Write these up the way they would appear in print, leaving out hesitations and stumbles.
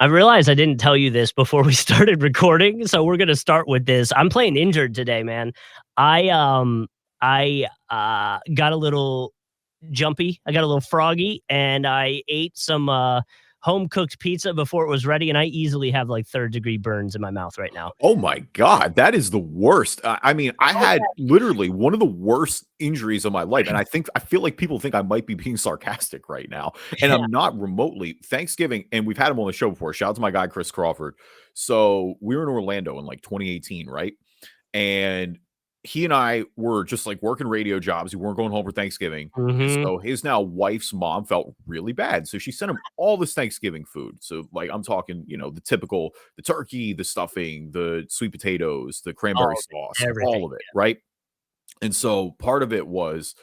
I realized I didn't tell you this before we started recording, so we're gonna start with this. I'm playing injured today, man. I got a little jumpy. I got a little froggy, and I ate some home cooked pizza before it was ready, and I easily have like third degree burns in my mouth right now. Oh my God, that is the worst. I mean, I had literally one of the worst injuries of my life. And I feel like people think I might be being sarcastic right now. And Yeah. I'm not remotely. Thanksgiving, and we've had him on the show before. Shout out to my guy, Chris Crawford. So we were in Orlando in like 2018, right? And he and I were just like working radio jobs. We weren't going home for Thanksgiving. And Mhm. so his now wife's mom felt really bad. So she sent him all this Thanksgiving food. So, like, I'm talking, the typical, the turkey, the stuffing, the sweet potatoes, the cranberry All of sauce, it, everything. all of it. Right. And so part of it was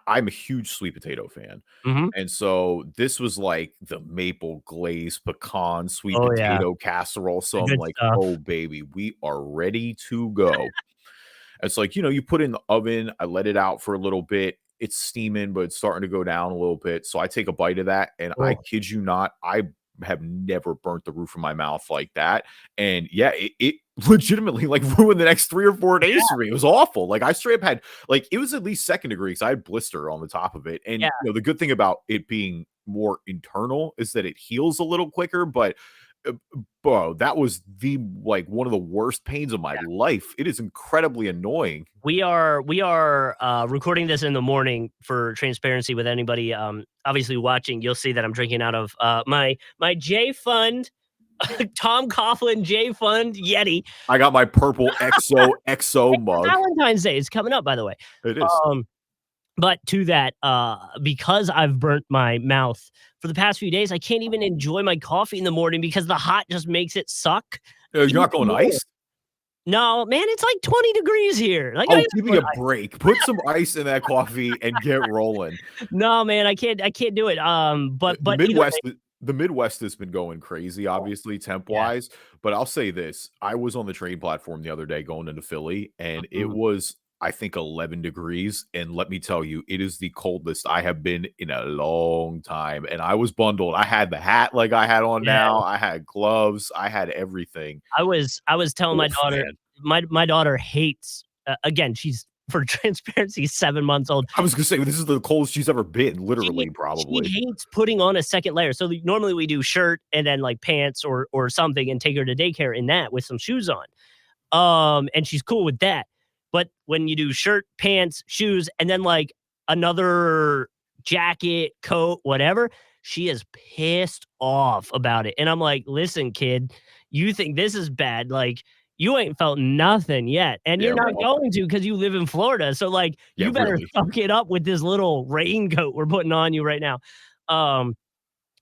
I'm a huge sweet potato fan. Mhm. And so this was like the maple glazed pecan sweet Oh, yeah. potato casserole. So The I'm good like, stuff. oh, baby, we are ready to go. It's like, you put it in the oven. I let it out for a little bit. It's steaming, but it's starting to go down a little bit. So I take a bite of that, and I Oh, kid you not, I have never burnt the roof of my mouth like that. And yeah, it legitimately like ruined the next 3 or 4 days for me. It was awful. Like I straight up had like it was at least second degree because I had blister on the top of it. And yeah. the good thing about it being more internal is that it heals a little quicker, but uh, bro, that was one of the worst pains of my life. It is incredibly annoying. We are recording this in the morning for transparency with anybody obviously watching. You'll see that I'm drinking out of my J Fund Tom Coughlin J Fund Yeti. I got my purple XO mug. Valentine's Day is coming up, by the way. It is. Um But to that, because I've burnt my mouth for the past few days, I can't even enjoy my coffee in the morning because the hot just makes it suck You're even not going more. ice? No, man, it's like 20 degrees here. Like, I Oh, gotta give me put a break. Put some ice in that coffee and get rolling. no, man, I can't do it. The But either way. Midwest has been going crazy, obviously, Yeah. temp-wise, but I'll say this, I was on the train platform the other day going into Philly, and it Mhm. was, I think, 11 degrees, and let me tell you, it is the coldest I have been in a long time, and I was bundled. I had the hat like I had on Yeah. now, I had gloves, I had everything. I was telling my Oof, daughter man. my daughter hates again, she's for transparency 7 months old. I was gonna say, this is the coldest she's ever been, She literally, she probably. hates putting on a second layer. So normally we do shirt and then like pants or something and take her to daycare in that with some shoes on. And she's cool with that. But when you do shirt, pants, shoes, and then like another jacket, coat, whatever, she is pissed off about it. And I'm like, listen, kid, you think this is bad? Like, you ain't felt nothing yet. And you're Yeah, not well, going to because you live in Florida. So, like, yeah, you better really. suck it up with this little raincoat we're putting on you right now. Um,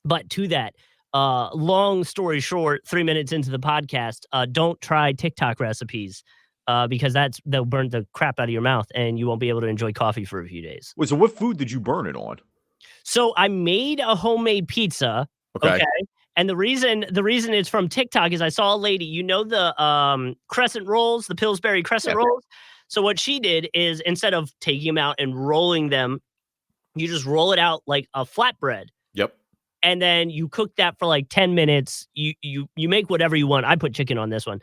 but to that, long story short, 3 minutes into the podcast, don't try TikTok recipes, because they'll burn the crap out of your mouth and you won't be able to enjoy coffee for a few days. Wait, so what food did you burn it on? So I made a homemade pizza, Okay. okay? And the reason it's from TikTok is I saw a lady, the crescent rolls, the Pillsbury crescent Yeah. rolls? So what she did is instead of taking them out and rolling them, you just roll it out like a flatbread. Yep. And then you cook that for like 10 minutes. You make whatever you want. I put chicken on this one.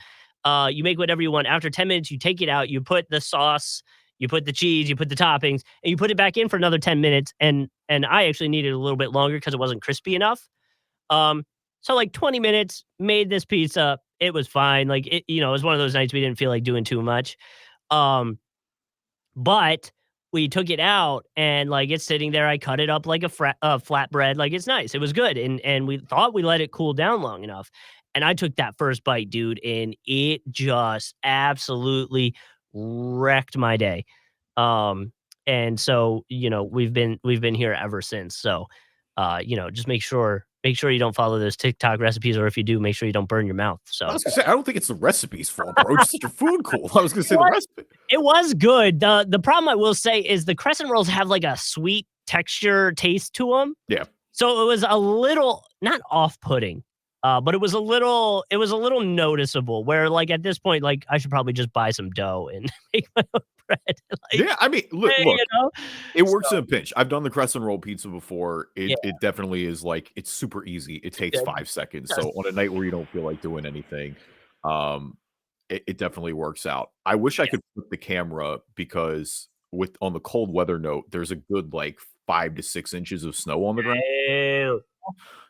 You make whatever you want. After 10 minutes, you take it out, you put the sauce, you put the cheese, you put the toppings, and you put it back in for another 10 minutes. And I actually needed a little bit longer because it wasn't crispy enough. Um, so like 20 minutes, made this pizza. It was fine. Like it was one of those nights we didn't feel like doing too much. Um, but we took it out and, like, it's sitting there. I cut it up like a flatbread, like, it's nice. It was good, and we thought we let it cool down long enough, and I took that first bite, dude, and it just absolutely wrecked my day. Um, and so, we've been here ever since. So, just make sure you don't follow those TikTok recipes, or if you do, make sure you don't burn your mouth. I So was gonna say, I don't think it's the recipe's fault, bro. Just your food cool. I was gonna say the what? recipe. It was good. The problem I will say is the crescent rolls have like a sweet texture taste to them. Yeah. So it was a little not off-putting, But it was a little noticeable where like at this point, like I should probably just buy some dough and make my own bread. Like, Yeah, I mean, look, you know? it So works in a pinch. I've done the crescent roll pizza before. yeah, It definitely is like it's super easy. It takes good. 5 seconds. Yes. So on a night where you don't feel like doing anything, um, it definitely works out. I wish I Yeah. could flip the camera because with on the cold weather note, there's a good like 5 to 6 inches of snow on the ground. Ew.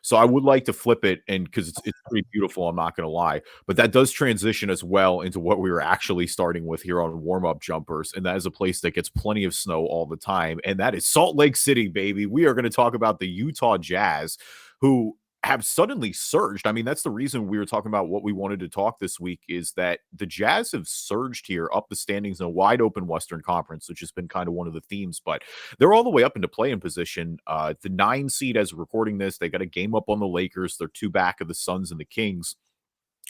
So I would like to flip it and because it's pretty beautiful, I'm not gonna lie. But that does transition as well into what we were actually starting with here on warm-up jumpers, and that is a place that gets plenty of snow all the time, and that is Salt Lake City, baby. We are gonna talk about the Utah Jazz, who have suddenly surged. I mean, that's the reason we were talking about what we wanted to talk this week is that the Jazz have surged here up the standings in a wide open Western Conference, which has been kind of one of the themes, but they're all the way up into play-in position. The 9 seed as recording this, they got a game up on the Lakers. They're 2 back of the Suns and the Kings.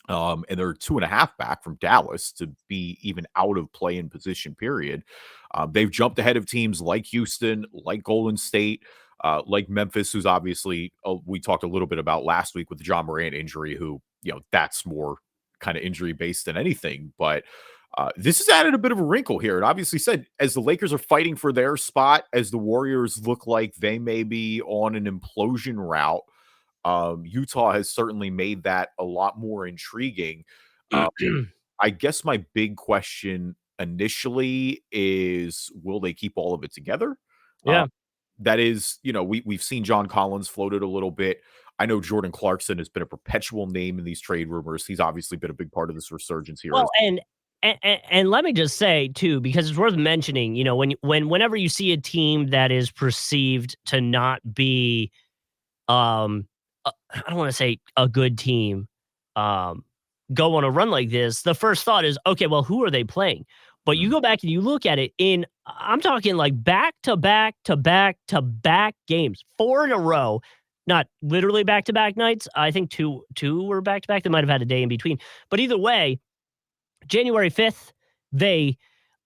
And they're 2.5 back from Dallas to be even out of play-in position, period. They've jumped ahead of teams like Houston, like Golden State, like Memphis, who's obviously we talked a little bit about last week with the John Morant injury, who, that's more kind of injury based than anything. But this has added a bit of a wrinkle here. It obviously said as the Lakers are fighting for their spot, as the Warriors look like they may be on an implosion route, Utah has certainly made that a lot more intriguing. Uh, I guess my big question initially is, will they keep all of it together? Uh, Yeah. that is, we've seen John Collins floated a little bit. I know Jordan Clarkson has been a perpetual name in these trade rumors. He's obviously been a big part of this resurgence here as Well, and let me just say too, because it's worth mentioning, whenever you see a team that is perceived to not be, I don't want to say a good team, um, go on a run like this, the first thought is, okay, well, who are they playing? But you Mhm. go back and you look at it I'm talking like back to back to back to back games, 4 in a row, not literally back to back nights. I think two were back to back. They might have had a day in between, but either way, January 5th, they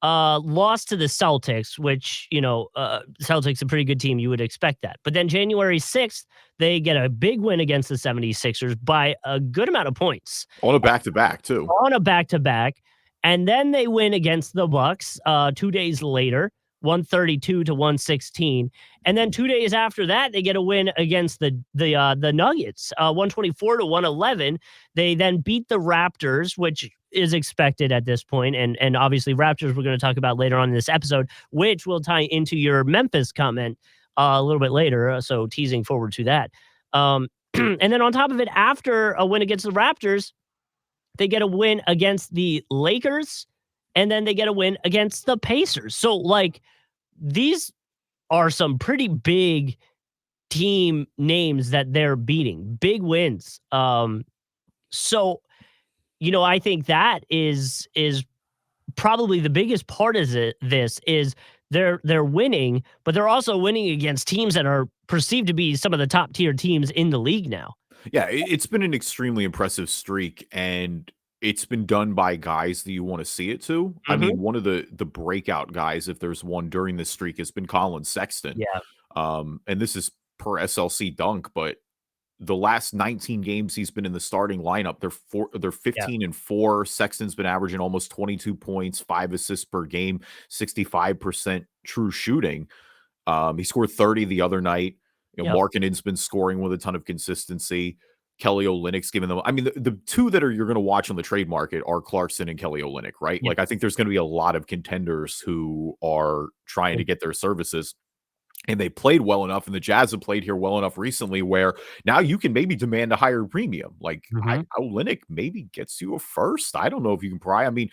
lost to the Celtics, which, Celtics a pretty good team. You would expect that. But then January 6th, they get a big win against the 76ers by a good amount of points On a back to back, too. on a back-to-back. And then they win against the Bucks 2 days later, 132 to 116. And then 2 days after that, they get a win against the Nuggets, 124 to 111. They then beat the Raptors, which is expected at this point, and obviously Raptors we're going to talk about later on in this episode, which will tie into your Memphis comment a little bit later. So teasing forward to that. And then on top of it, after a win against the Raptors, they get a win against the Lakers, and then they get a win against the Pacers. So, like, these are some pretty big team names that they're beating, big wins. So I think that is probably the biggest part of this is they're winning, but they're also winning against teams that are perceived to be some of the top tier teams in the league now. Yeah, it's been an extremely impressive streak, and it's been done by guys that you want to see it to. I Mhm. mean, one of the breakout guys, if there's one during this streak, has been Colin Sexton. Yeah. And this is per SLC Dunk, but the last 19 games he's been in the starting lineup, they're Yeah. 15-4. Sexton's been averaging almost 22 points, 5 assists per game, 65% true shooting. He scored 30 the other night. Yep. Markkanen's been scoring with a ton of consistency. Kelly Olynyk's giving them. I mean, the two that you're going to watch on the trade market are Clarkson and Kelly Olynyk, right? Yeah. Like, I think there's going to be a lot of contenders who are trying to get their services. And they played well enough, and the Jazz have played here well enough recently where now you can maybe demand a higher premium. Like, Mhm. Olynyk maybe gets you a first. I don't know if you can pry. I mean,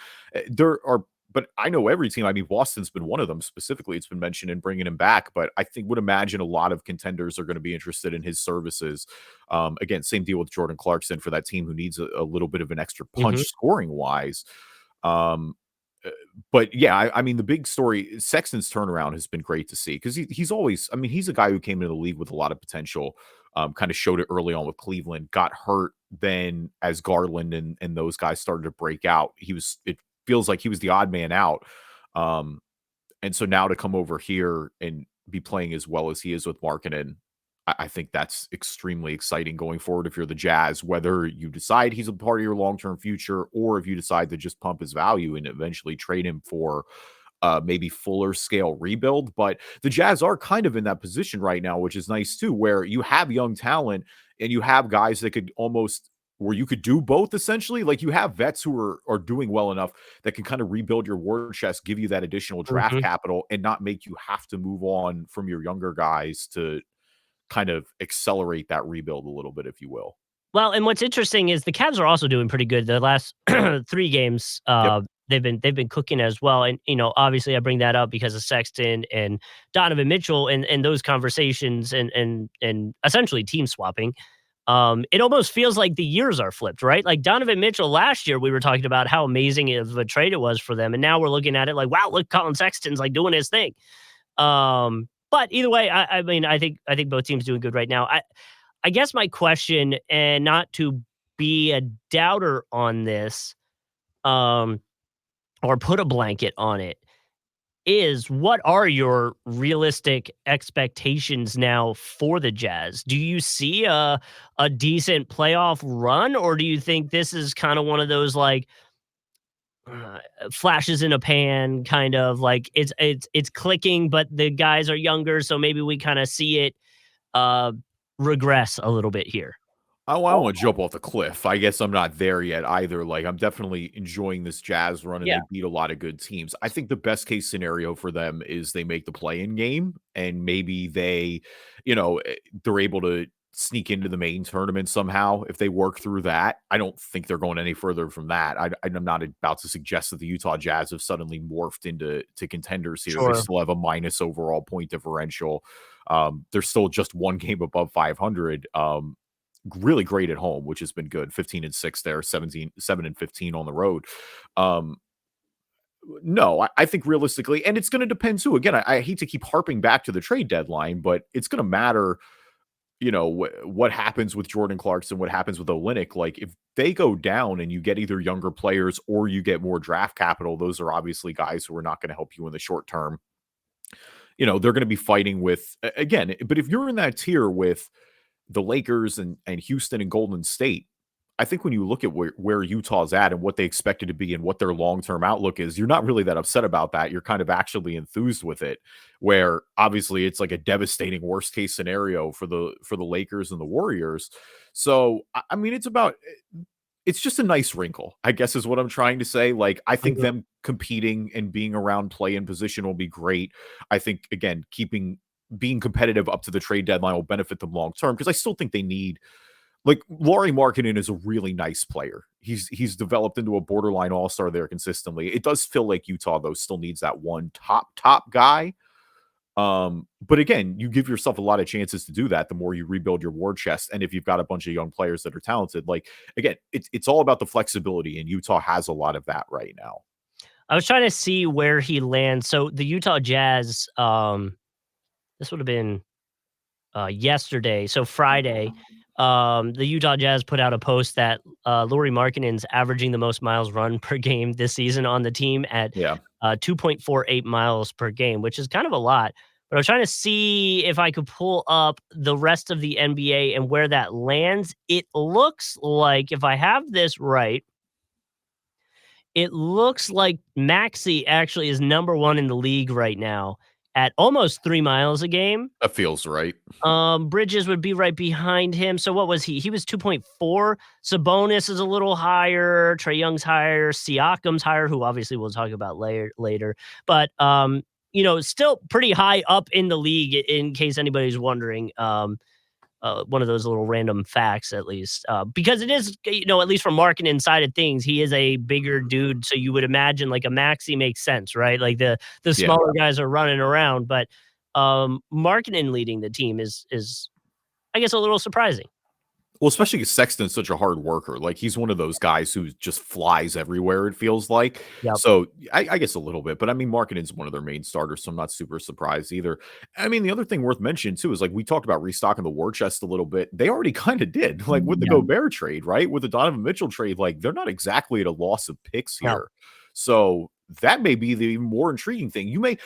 there are, but I know every team. I mean, Boston's been one of them specifically. It's been mentioned in bringing him back, but I think would imagine a lot of contenders are going to be interested in his services. Again, same deal with Jordan Clarkson for that team who needs a little bit of an extra punch Mhm. scoring wise. Um, uh, but yeah, I mean, the big story, Sexton's turnaround has been great to see because he's always, I mean, he's a guy who came into the league with a lot of potential, kind of showed it early on with Cleveland, got hurt. Then as Garland and those guys started to break out, it feels like he was the odd man out. Um, and so now to come over here and be playing as well as he is with Markkanen, I think that's extremely exciting going forward if you're the Jazz, whether you decide he's a part of your long-term future or if you decide to just pump his value and eventually trade him for maybe fuller scale rebuild. But the Jazz are kind of in that position right now, which is nice too, where you have young talent and you have guys that could almost where you could do both essentially. Like you have vets who are doing well enough that can kind of rebuild your war chest, give you that additional draft Mhm. capital, and not make you have to move on from your younger guys to kind of accelerate that rebuild a little bit, if you will. Well, and what's interesting is the Cavs are also doing pretty good. The last 3 games, Yep. they've been cooking as well, and, obviously, I bring that up because of Sexton and Donovan Mitchell and those conversations and essentially team swapping. It almost feels like the years are flipped, right? Like, Donovan Mitchell last year, we were talking about how amazing of a trade it was for them, and now we're looking at it like, "Wow, look, Colin Sexton's, like, doing his thing." But either way, I mean, I think both teams doing good right now. I guess my question, and not to be a doubter on this, um, or put a blanket on it, is what are your realistic expectations now for the Jazz? Do you see a decent playoff run, or do you think this is kind of one of those like uh, flashes in a pan, kind of like it's clicking, but the guys are younger, so maybe we kind of see it uh, regress a little bit here? I don't want to jump off the cliff. I guess I'm not there yet either. Like I'm definitely enjoying this Jazz run and Yeah, they beat a lot of good teams. I think the best case scenario for them is they make the play-in game and maybe they're able to sneak into the main tournament somehow if they work through that. I don't think they're going any further from that. I'm not about to suggest that the Utah Jazz have suddenly morphed into contenders here. They sure. still have a minus overall point differential. They're still just one game above 500. Really great at home, which has been good. 15-6 there, 7-15 on the road. Um, no, I think realistically, and it's going to depend too. Again, I hate to keep harping back to the trade deadline, but it's going to matter. What happens with Jordan Clarkson, what happens with Olynyk. Like if they go down and you get either younger players or you get more draft capital, those are obviously guys who are not going to help you in the short term. They're going to be fighting with again. But if you're in that tier with the Lakers and Houston and Golden State, I think when you look at where Utah's at and what they expected to be and what their long-term outlook is, you're not really that upset about that. You're kind of actually enthused with it, where obviously it's like a devastating worst case scenario for the Lakers and the Warriors. So I mean, it's just a nice wrinkle, I guess is what I'm trying to say. Like, I think Mhm. them competing and being around play in position will be great. I think again, being competitive up to the trade deadline will benefit them long term because I still think they need like Laurie Markkinen is a really nice player. He's developed into a borderline all-star there consistently. It does feel like Utah though still needs that one top guy. But again, you give yourself a lot of chances to do that the more you rebuild your war chest. And if you've got a bunch of young players that are talented, like again, it's all about the flexibility, and Utah has a lot of that right now. I was trying to see where he lands. So the Utah Jazz, this would have been yesterday. So Friday, the Utah Jazz put out a post that Lauri Markkinen's averaging the most miles run per game this season on the team at Yeah. 2.48 miles per game, which is kind of a lot. But I was trying to see if I could pull up the rest of the NBA and where that lands. It looks like, if I have this right, it looks like Maxey actually is number one in the league right now at almost 3 miles a game. That feels right. Bridges would be right behind him. So what was he? He was 2.4. Sabonis is a little higher. Trae Young's higher. Siakam's higher, who obviously we'll talk about later. But still pretty high up in the league in case anybody's wondering. One of those little random facts, at least, because it is, at least from marketing inside of things, he is a bigger dude. So you would imagine like a Maxi makes sense, right? Like the Yeah. smaller guys are running around, but marketing leading the team is I guess a little surprising. Well, especially because Sexton's such a hard worker. Like he's one of those guys who just flies everywhere, it feels like. Yep. So I guess a little bit, but I mean, Markkinen's one of their main starters, so I'm not super surprised either. I mean, the other thing worth mentioning too is like we talked about restocking the war chest a little bit. They already kind of did, like with the Yeah. Gobert trade, right? With the Donovan Mitchell trade, like they're not exactly at a loss of picks No. here. So that may be the even more intriguing thing.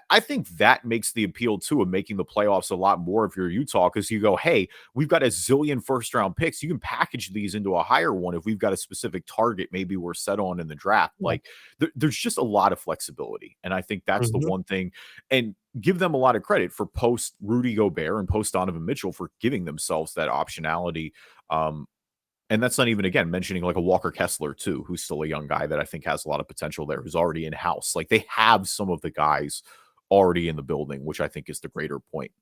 I think that makes the appeal too of making the playoffs a lot more if you're Utah, because you go, hey, we've got a zillion first round picks. You can package these into a higher one if we've got a specific target maybe we're set on in the draft. Yeah. Like there's just a lot of flexibility. And I think that's the Mhm. one thing. And give them a lot of credit for post Rudy Gobert and post Donovan Mitchell for giving themselves that optionality. And that's not even, again, mentioning like a Walker Kessler, too, who's still a young guy that I think has a lot of potential there, who's already in house. Like they have some of the guys already in the building, which I think is the greater point.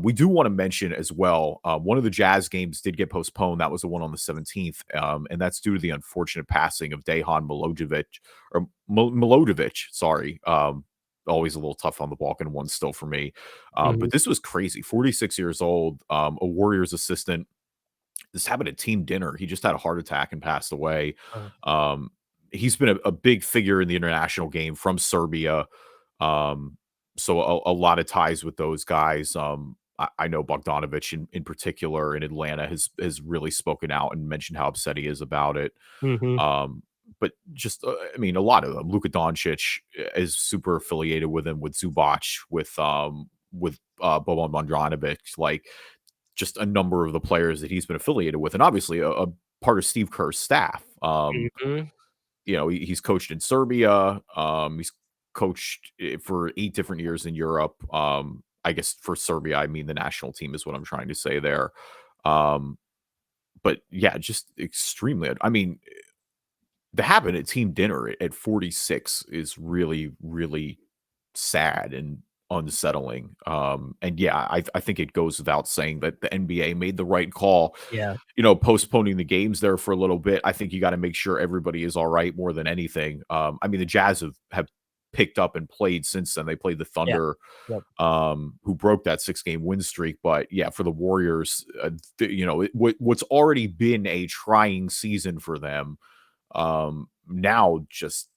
We do want to mention as well, one of the Jazz games did get postponed. That was the one on the 17th. And that's due to the unfortunate passing of Dejan Milojevic, sorry. Always a little tough on the Balkan one still for me. But this was crazy. 46 years old, a Warriors assistant. This happened at team dinner. He just had a heart attack and passed away. He's been a big figure in the international game from Serbia. So a lot of ties with those guys. I know Bogdanovic in particular in Atlanta has really spoken out and mentioned how upset he is about it. Mhm. But just, I mean, a lot of them. Luka Doncic is super affiliated with him, with Zubac, with Boban Bogdanovic, like just a number of the players that he's been affiliated with, and obviously a part of Steve Kerr's staff. Mhm. He's coached in Serbia. He's coached for 8 different years in Europe. I guess for Serbia, I mean the national team is what I'm trying to say there. But yeah, just extremely. I mean, to happen at team dinner at 46 is really, really sad and unsettling. And yeah, I think it goes without saying that the NBA made the right call, Yeah. postponing the games there for a little bit. I think you got to make sure everybody is all right more than anything. I mean, the Jazz have picked up and played since then. They played the Yeah. Thunder, Yep. who broke that 6-game win streak. But yeah, for the Warriors, what's already been a trying season for them, now just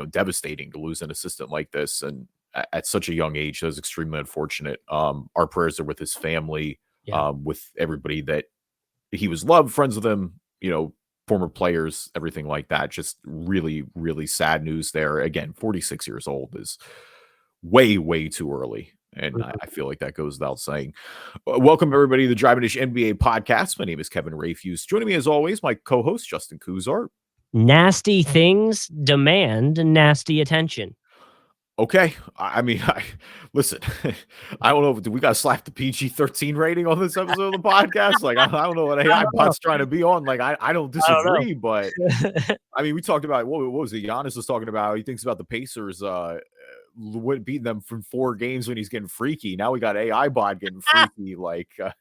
devastating to lose an assistant like this, and at such a young age. That was extremely unfortunate. Our prayers are with his family, Yeah. with everybody that he was loved, friends with him, former players, everything like that. Just really, really sad news there. Again, 46 years old is way, way too early. And I Mhm. feel like that goes without saying. Welcome, everybody, to the Driving Dish NBA podcast. My name is Kevin Rayfuse. Joining me, as always, my co host, Justin Kuzart. Nasty things demand nasty attention. Okay. I mean, listen, I don't know. Do we got to slap the PG-13 rating on this episode of the podcast? Like, I don't know what I AI don't know. bot's trying to be on. Like, I don't I don't know. disagree, but I mean, we talked about what was it? Giannis was talking about. He thinks about the Pacers beating them from 4 games when he's getting freaky. Now we got AI bot getting freaky. Like, That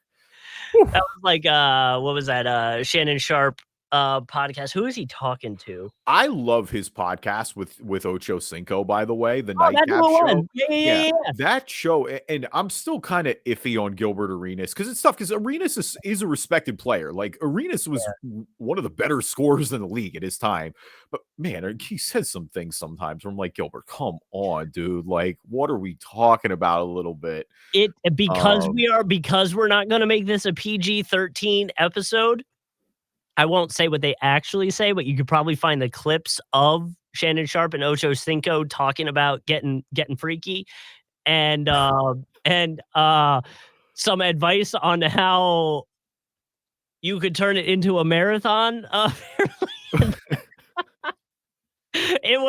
was like, what was that, Shannon Sharp, podcast? Who is he talking to? I love his podcast with Ocho Cinco, by the way, the Oh, that's who Nightcap it show. was. Yeah, yeah, Yeah, yeah, yeah. that show, and I'm still kind of iffy on Gilbert Arenas because it's tough. Because Arenas is a respected player. Like Arenas was one of the better scorers in the league at his time. But man, he says some things sometimes where I'm like, Gilbert, come on, dude. Like, what are we talking about a little bit? Because Um, we're not gonna make this a PG-13 episode, I won't say what they actually say, but you could probably find the clips of Shannon Sharp and Ocho Cinco talking about getting freaky and, some advice on how you could turn it into a marathon, it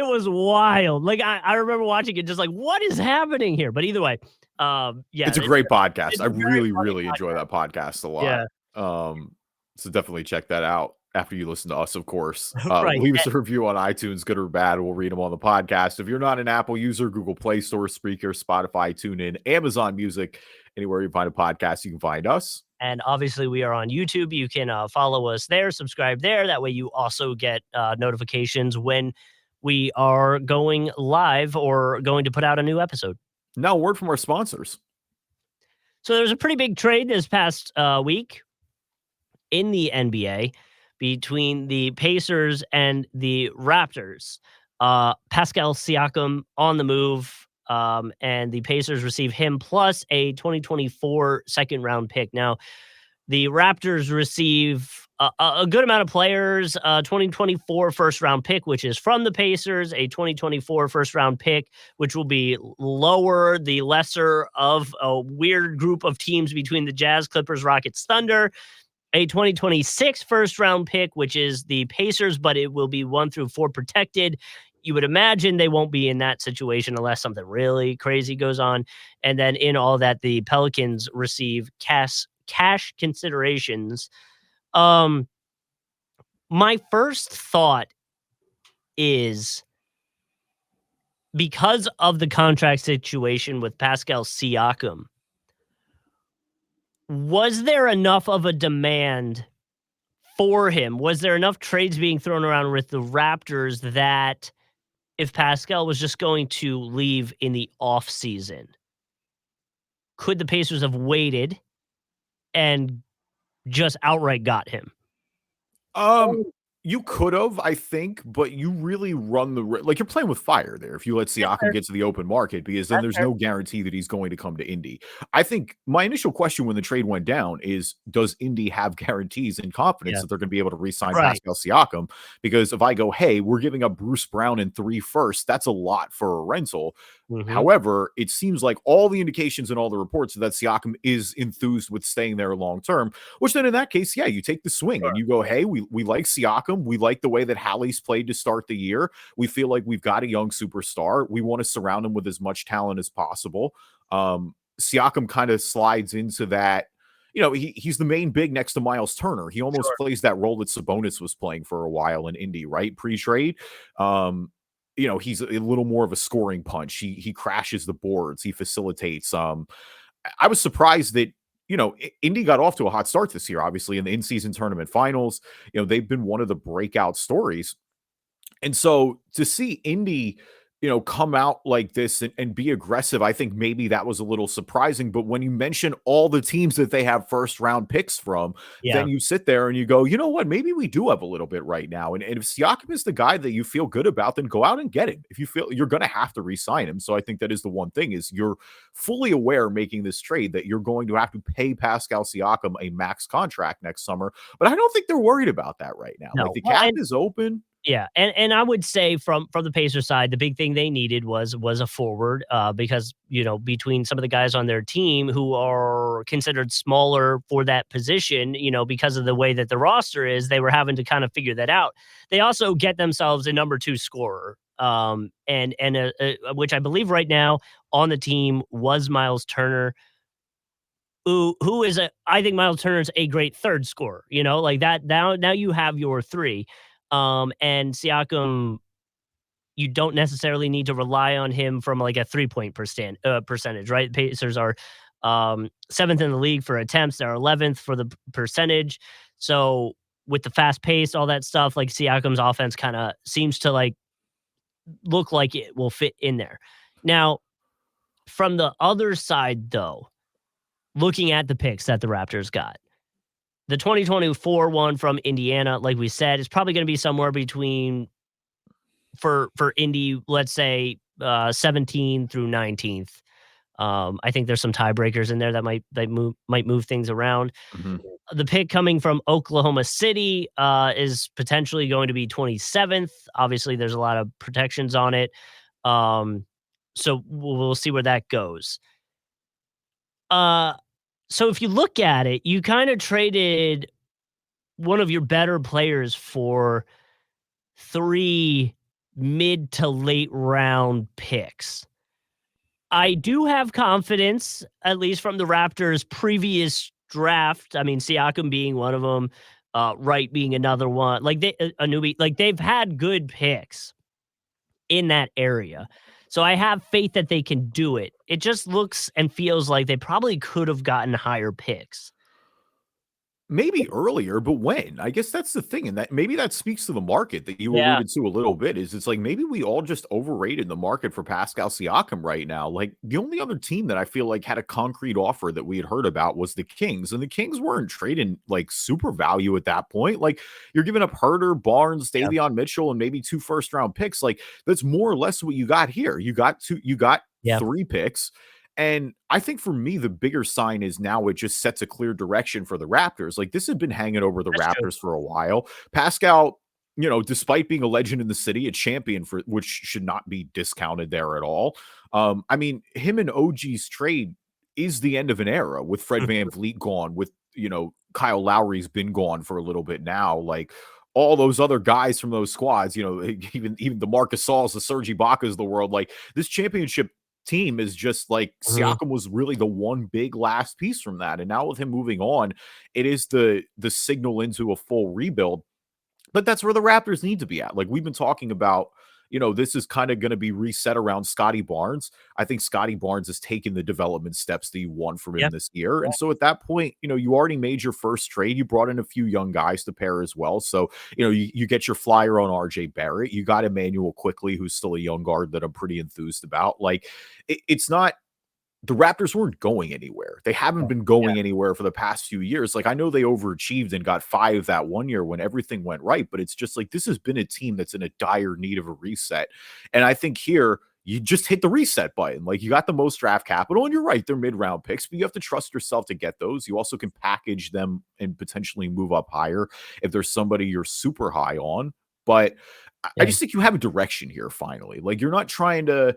was wild. Like, I remember watching it just like, "What is happening here?" But either way, yeah, It's a great podcast. it's I a very really, funny really enjoy podcast. that podcast a lot. Yeah, So definitely check that out after you listen to us, of course. right, Leave us a review on iTunes, good or bad. We'll read them on the podcast. If you're not an Apple user, Google Play Store, Spreaker, Spotify, TuneIn, Amazon Music, anywhere you find a podcast, you can find us. and obviously we are on YouTube. You can, follow us there, subscribe there. That way you also get, notifications when we are going live or going to put out a new episode. Now, a word from our sponsors. So there was a pretty big trade this past, week in the NBA between the Pacers and the Raptors. Pascal Siakam on the move, and the Pacers receive him plus a 2024 second round pick. Now, The Raptors receive a good amount of players, 2024 first round pick, which is from the Pacers, a 2024 first round pick, which will be lower, the lesser of a weird group of teams between the Jazz, Clippers, Rockets, Thunder, a 2026 first round pick, which is the Pacers, but it will be 1 through 4 protected. You would imagine they won't be in that situation unless something really crazy goes on. And then in all that, the Pelicans receive cash considerations. My first thought is, because of the contract situation with Pascal Siakam, was there enough of a demand for him? Was there enough trades being thrown around with the Raptors that if Pascal was just going to leave in the offseason, could the Pacers have waited and just outright got him? Um, you could have, I think, but you really run the like you're playing with fire there if you let Siakam get to the open market, because then there's no guarantee that he's going to come to Indy. I think my initial question when the trade went down is, does Indy have guarantees and confidence that they're going to be able to re-sign Pascal Siakam? Because if I go, hey, we're giving up Bruce Brown and 3 firsts, that's a lot for a rental. However, it seems like all the indications and all the reports that Siakam is enthused with staying there long term, which then in that case, yeah, you take the swing and you go, hey, we like Siakam. We like the way that Hallie's played to start the year. We feel like we've got a young superstar. We want to surround him with as much talent as possible. Siakam kind of slides into that. You know, he's the main big next to Miles Turner. He almost plays that role that Sabonis was playing for a while in Indy, right? Pre-trade. You know, he's a little more of a scoring punch. He crashes the boards. He facilitates. I was surprised that, you know, Indy got off to a hot start this year, obviously, in the in-season tournament finals. You know, they've been one of the breakout stories. And so to see Indy, you know, come out like this and be aggressive, I think maybe that was a little surprising. But when you mention all the teams that they have first round picks from, then you sit there and you go, you know what, maybe we do have a little bit right now. And if Siakam is the guy that you feel good about, then go out and get him. If you feel you're going to have to re-sign him. So I think that is the one thing, is you're fully aware making this trade that you're going to have to pay Pascal Siakam a max contract next summer. But I don't think they're worried about that right now. No. Like, the cap is open. Yeah, and I would say from the Pacers side, the big thing they needed was a forward, because, you know, between some of the guys on their team who are considered smaller for that position, you know, because of the way that the roster is, they were having to kind of figure that out. They also get themselves a number 2 scorer, and which I believe right now on the team was Miles Turner, who is I think Miles Turner's a great third scorer, you know, like that. Now you have your 3. And Siakam, you don't necessarily need to rely on him from like a 3-point percentage, right? The Pacers are 7th in the league for attempts. They're 11th for the percentage. So with the fast pace, all that stuff, like Siakam's offense kind of seems to like look like it will fit in there. Now, from the other side, though, looking at the picks that the Raptors got, the 2024 one from Indiana, like we said, is probably going to be somewhere between, for Indy, let's say 17th through 19th. I think there's some tiebreakers in there that might move things around. The pick coming from Oklahoma City is potentially going to be 27th. Obviously, there's a lot of protections on it. So we'll see where that goes. So if you look at it, you kind of traded one of your better players for 3 mid to late round picks. I do have confidence, at least from the Raptors' previous draft. I mean, Siakam being one of them, Wright being another one. Like a newbie, like they've had good picks in that area. So I have faith that they can do it. It just looks and feels like they probably could have gotten higher picks. Maybe earlier, but when? I guess that's the thing, and that maybe that speaks to the market that you alluded to a little bit, is it's like maybe we all just overrated the market for Pascal Siakam right now. Like, the only other team that I feel like had a concrete offer that we had heard about was the Kings, and the Kings weren't trading like super value at that point. Like, you're giving up Herter, Barnes, Davion Mitchell, and maybe 2 first-round picks. Like, that's more or less what you got here. You got 3 picks. And I think for me, the bigger sign is now it just sets a clear direction for the Raptors. Like this had been hanging over the That's true. Raptors for a while. Pascal, despite being a legend in the city, a champion for which should not be discounted there at all. I mean, him and OG's trade is the end of an era with Fred Mhm. Van Vliet gone, with Kyle Lowry's been gone for a little bit now. Like all those other guys from those squads, even the Marcus Sauls, the Serge Ibaka's of the world, like this championship team is just like Mhm. Siakam was really the one big last piece from that. And now with him moving on, it is the signal into a full rebuild. But that's where the Raptors need to be at. Like we've been talking about, this is kind of going to be reset around Scotty Barnes. I think Scotty Barnes has taken the development steps that you want from Yeah. him this year. And so at that point, you already made your first trade. You brought in a few young guys to pair as well. So, you get your flyer on RJ Barrett. You got Emmanuel Quickly, who's still a young guard that I'm pretty enthused about. Like it's not the Raptors weren't going anywhere. They haven't been Yeah. going anywhere for the past few years. Like I know they overachieved and got 5 that one year when everything went right, but it's just like this has been a team that's in a dire need of a reset. And I think here you just hit the reset button. Like you got the most draft capital, and you're right, they're mid-round picks, but you have to trust yourself to get those. You also can package them and potentially move up higher if there's somebody you're super high on. But I Yeah. just think you have a direction here finally. Like you're not trying to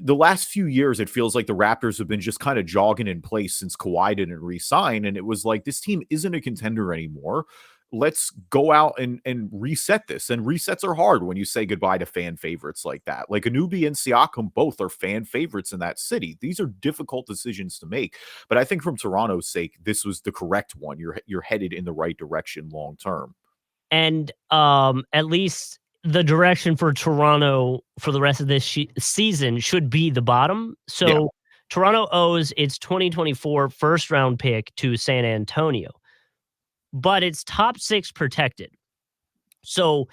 the last few years, it feels like the Raptors have been just kind of jogging in place since Kawhi didn't resign. And it was like, this team isn't a contender anymore. Let's go out and reset this. And resets are hard when you say goodbye to fan favorites like that. Like Anunoby and Siakam both are fan favorites in that city. These are difficult decisions to make. But I think from Toronto's sake, this was the correct one. You're headed in the right direction long term. And, at least the direction for Toronto for the rest of this season should be the bottom. Yeah. So, Toronto owes its 2024 first round pick to San Antonio, but it's top 6 protected. So,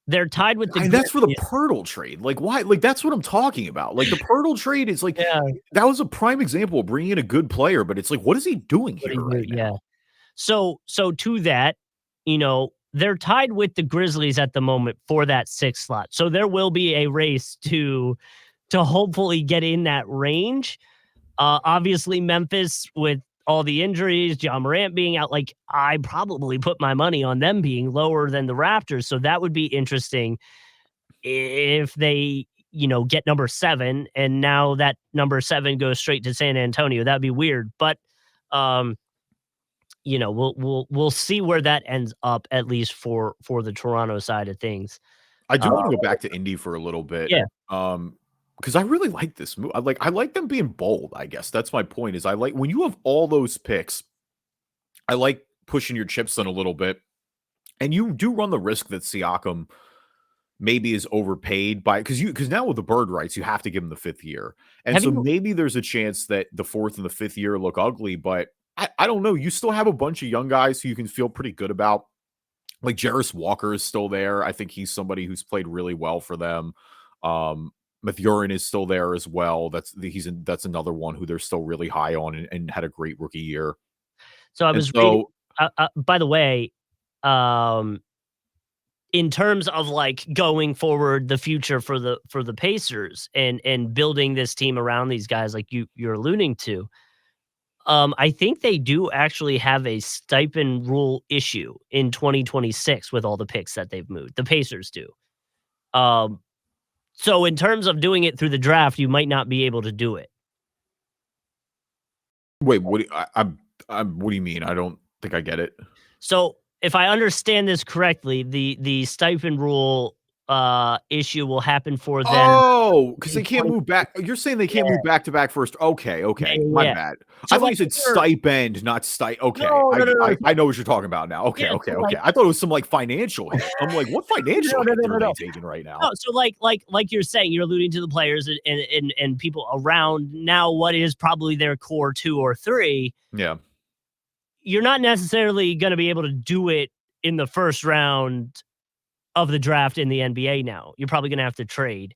they're tied with the And that's for the Grizzlies. Pirtle trade. Like, why? Like, that's what I'm talking about. Like, the Pirtle trade is like, Yeah. that was a prime example of bringing in a good player, but it's like, what is he doing What do here you do? right Yeah. now? So to that, they're tied with the Grizzlies at the moment for that 6th slot. So there will be a race to hopefully get in that range. Obviously Memphis with all the injuries, John Morant being out, like I probably put my money on them being lower than the Raptors. So that would be interesting if they, get number 7 and now that number 7 goes straight to San Antonio. That'd be weird. But we'll see where that ends up, at least for the Toronto side of things. I Uh, do want to go back to Indy for a little bit. yeah. Because I really like this move. I like them being bold, I guess. That's my point, is I like when you have all those picks, I like pushing your chips in a little bit. And you do run the risk that Siakam maybe is overpaid because now with the bird rights, you have to give him the 5th year. And Have so you maybe there's a chance that the 4th and the 5th year look ugly, but I don't know. You still have a bunch of young guys who you can feel pretty good about. Like Jarris Walker is still there. I think he's somebody who's played really well for them. Mathurin is still there as well. That's another one who they're still really high on and had a great rookie year. so I And was reading, so by the way, um, in terms of, like, going forward, the future for the Pacers and building this team around these guys like you're alluding to, I think they do actually have a stipend rule issue in 2026 with all the picks that they've moved. The Pacers do. Um, so in terms of doing it through the draft, you might not be able to do it. wait, what do you mean? I don't think I get it. So if I understand this correctly, the stipend rule issue will happen for them Oh, because in they can't 20. move back. You're saying they Yeah, can't move back to back first. Okay, yeah, okay. yeah, My yeah. bad. I So thought like you said stipend, not Okay. no, I, no, no, no. I I know what you're talking about now. Okay, Yeah, okay, so okay. I thought it was some like financial hit. I'm like, what no, financial no, hits no, no, are they no. taking right No, now? so like you're saying, you're alluding to the players and people around now what is probably their core 2 or 3. Yeah. You're not necessarily gonna be able to do it in the first round of the draft in the NBA now. You're probably gonna have to trade.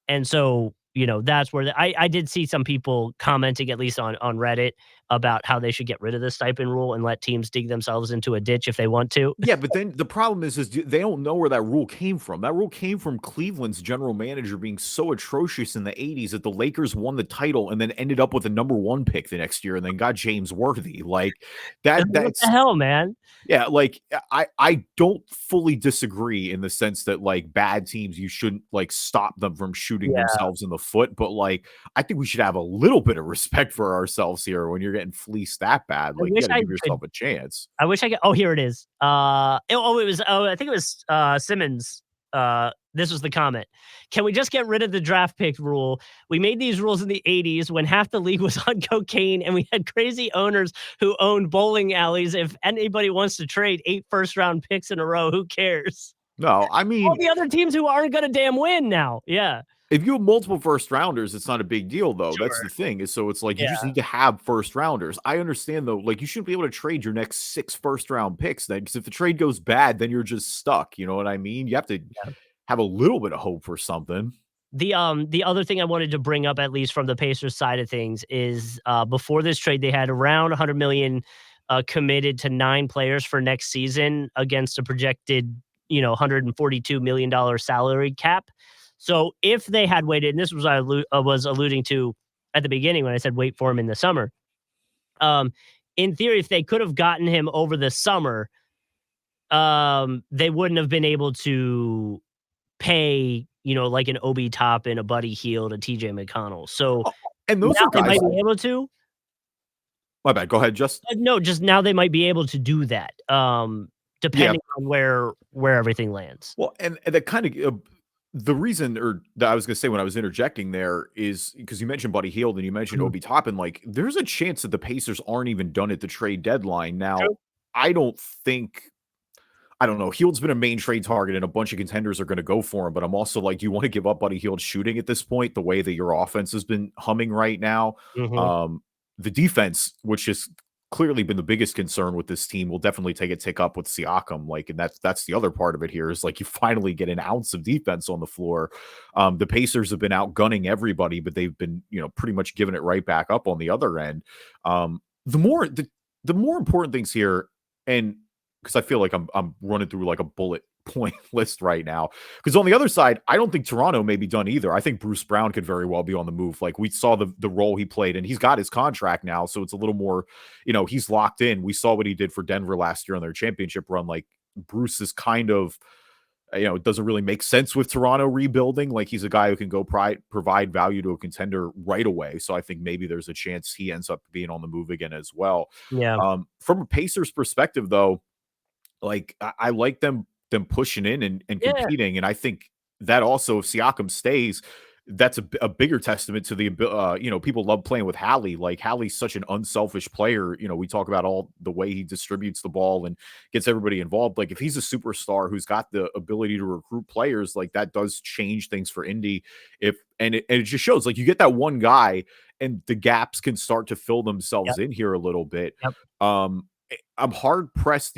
And so that's where I did see some people commenting, at least on Reddit, about how they should get rid of the stipend rule and let teams dig themselves into a ditch if they want to. Yeah, but then the problem is they don't know where that rule came from. That rule came from Cleveland's general manager being so atrocious in the 80s that the Lakers won the title and then ended up with the number 1 pick the next year and then got James Worthy. Like What the that's hell, man? yeah, like I don't fully disagree in the sense that like bad teams you shouldn't like stop them from shooting Yeah. themselves in the foot, but like I think we should have a little bit of respect for ourselves here when you're getting fleeced that bad. I Like you wish got to I give could yourself a chance. I wish I could. Oh, here it is. I think it was Simmons. This was the comment. Can we just get rid of the draft pick rule? We made these rules in the 80s when half the league was on cocaine and we had crazy owners who owned bowling alleys. If anybody wants to trade 8 first-round picks in a row, who cares? No, I All mean, the other teams who aren't gonna damn win now. Yeah. if you have multiple first rounders, it's not a big deal though. That's Sure. the thing. Is so it's like you just Yeah. need to have first rounders. I understand though, like you shouldn't be able to trade your next 6 first round picks then because if the trade goes bad, then you're just stuck. You know what I mean? You have to Yeah. have a little bit of hope for something. The other thing I wanted to bring up, at least from the Pacers side of things, is before this trade, they had around 100 million committed to 9 players for next season against a projected, $142 million salary cap. So if they had waited, and this was was alluding to at the beginning when I said wait for him in the summer. In theory, if they could have gotten him over the summer, they wouldn't have been able to pay, like an Obi Toppin, a Buddy Hield, a TJ McConnell. So Oh, and those now are they guys. might be able to. My bad. Go ahead. Just No, just now they might be able to do that, yeah. depending on where everything lands. Well, and that kind of the reason, or that I was going to say when I was interjecting there is because you mentioned Buddy Hield and you mentioned Mhm. Obi Toppin. Like, there's a chance that the Pacers aren't even done at the trade deadline. Now, True. I don't think. I don't know. Hield's been a main trade target, and a bunch of contenders are going to go for him. But I'm also like, do you want to give up Buddy Hield shooting at this point? The way that your offense has been humming right now, Mhm. um, the defense, which has clearly been the biggest concern with this team, will definitely take a tick up with Siakam. Like, and that's the other part of it here is like you finally get an ounce of defense on the floor. The Pacers have been outgunning everybody, but they've been pretty much giving it right back up on the other end. The more important things here, and because I feel like I'm running through like a bullet point list right now. Because on the other side, I don't think Toronto may be done either. I think Bruce Brown could very well be on the move. Like we saw the role he played, and he's got his contract now, so it's a little more, he's locked in. We saw what he did for Denver last year on their championship run. Like Bruce is kind of, it doesn't really make sense with Toronto rebuilding. Like he's a guy who can go provide value to a contender right away. So I think maybe there's a chance he ends up being on the move again as well. Yeah. From a Pacers perspective, though. Like I like them pushing in and Yeah. competing, and I think that also if Siakam stays, that's a bigger testament to the people love playing with Hallie. Like Hallie's such an unselfish player. We talk about all the way he distributes the ball and gets everybody involved. Like if he's a superstar who's got the ability to recruit players, like that does change things for Indy. It just shows like you get that one guy and the gaps can start to fill themselves Yep. in here a little bit. Yep. I'm hard pressed.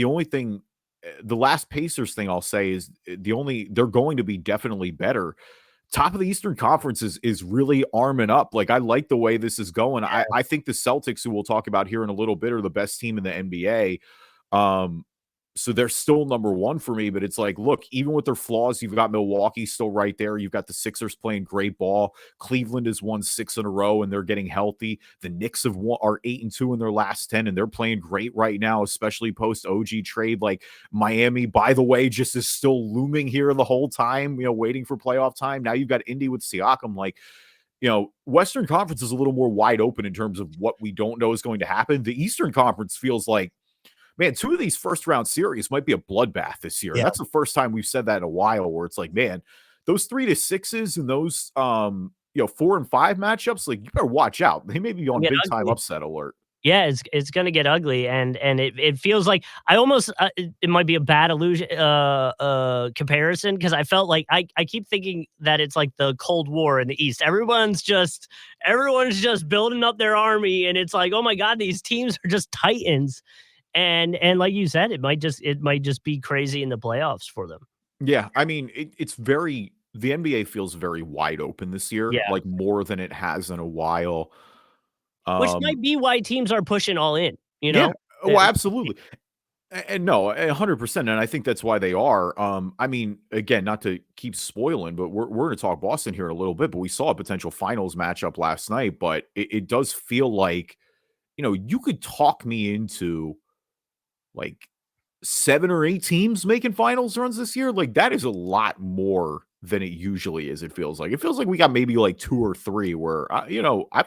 The last Pacers thing I'll say is they're going to be definitely better. Top of the Eastern Conference is really arming up. Like I like the way this is going. I think the Celtics, who we'll talk about here in a little bit, are the best team in the NBA. So they're still number 1 for me, but it's like, look, even with their flaws, you've got Milwaukee still right there. You've got the Sixers playing great ball. Cleveland has won 6 in a row and they're getting healthy. The Knicks are 8-2 in their last 10 and they're playing great right now, especially post OG trade. Like Miami, by the way, just is still looming here the whole time, waiting for playoff time. Now you've got Indy with Siakam. Like, Western Conference is a little more wide open in terms of what we don't know is going to happen. The Eastern Conference feels like, man, 2 of these first round series might be a bloodbath this year. Yeah. That's the first time we've said that in a while where it's like, man, those 3-6s and those 4 and 5 matchups, like you better watch out. They may be on big time upset alert. Yeah, it's gonna get ugly, and it feels like I almost it might be a bad illusion comparison because I felt like I keep thinking that it's like the Cold War in the East. Everyone's just building up their army, and it's like, oh my god, these teams are just titans. And like you said, it might just be crazy in the playoffs for them. Yeah, I mean, it's very the NBA feels very wide open this year, Yeah. like more than it has in a while. Which Um, might be why teams are pushing all in, you yeah, know? oh, absolutely. And no, 100%, and I think that's why they are. I mean, again, not to keep spoiling, but we're going to talk Boston here in a little bit. But we saw a potential finals matchup last night, but it does feel like you could talk me into like 7 or 8 teams making finals runs this year. Like that is a lot more than it usually is. It feels like we got maybe like 2 or 3 where I've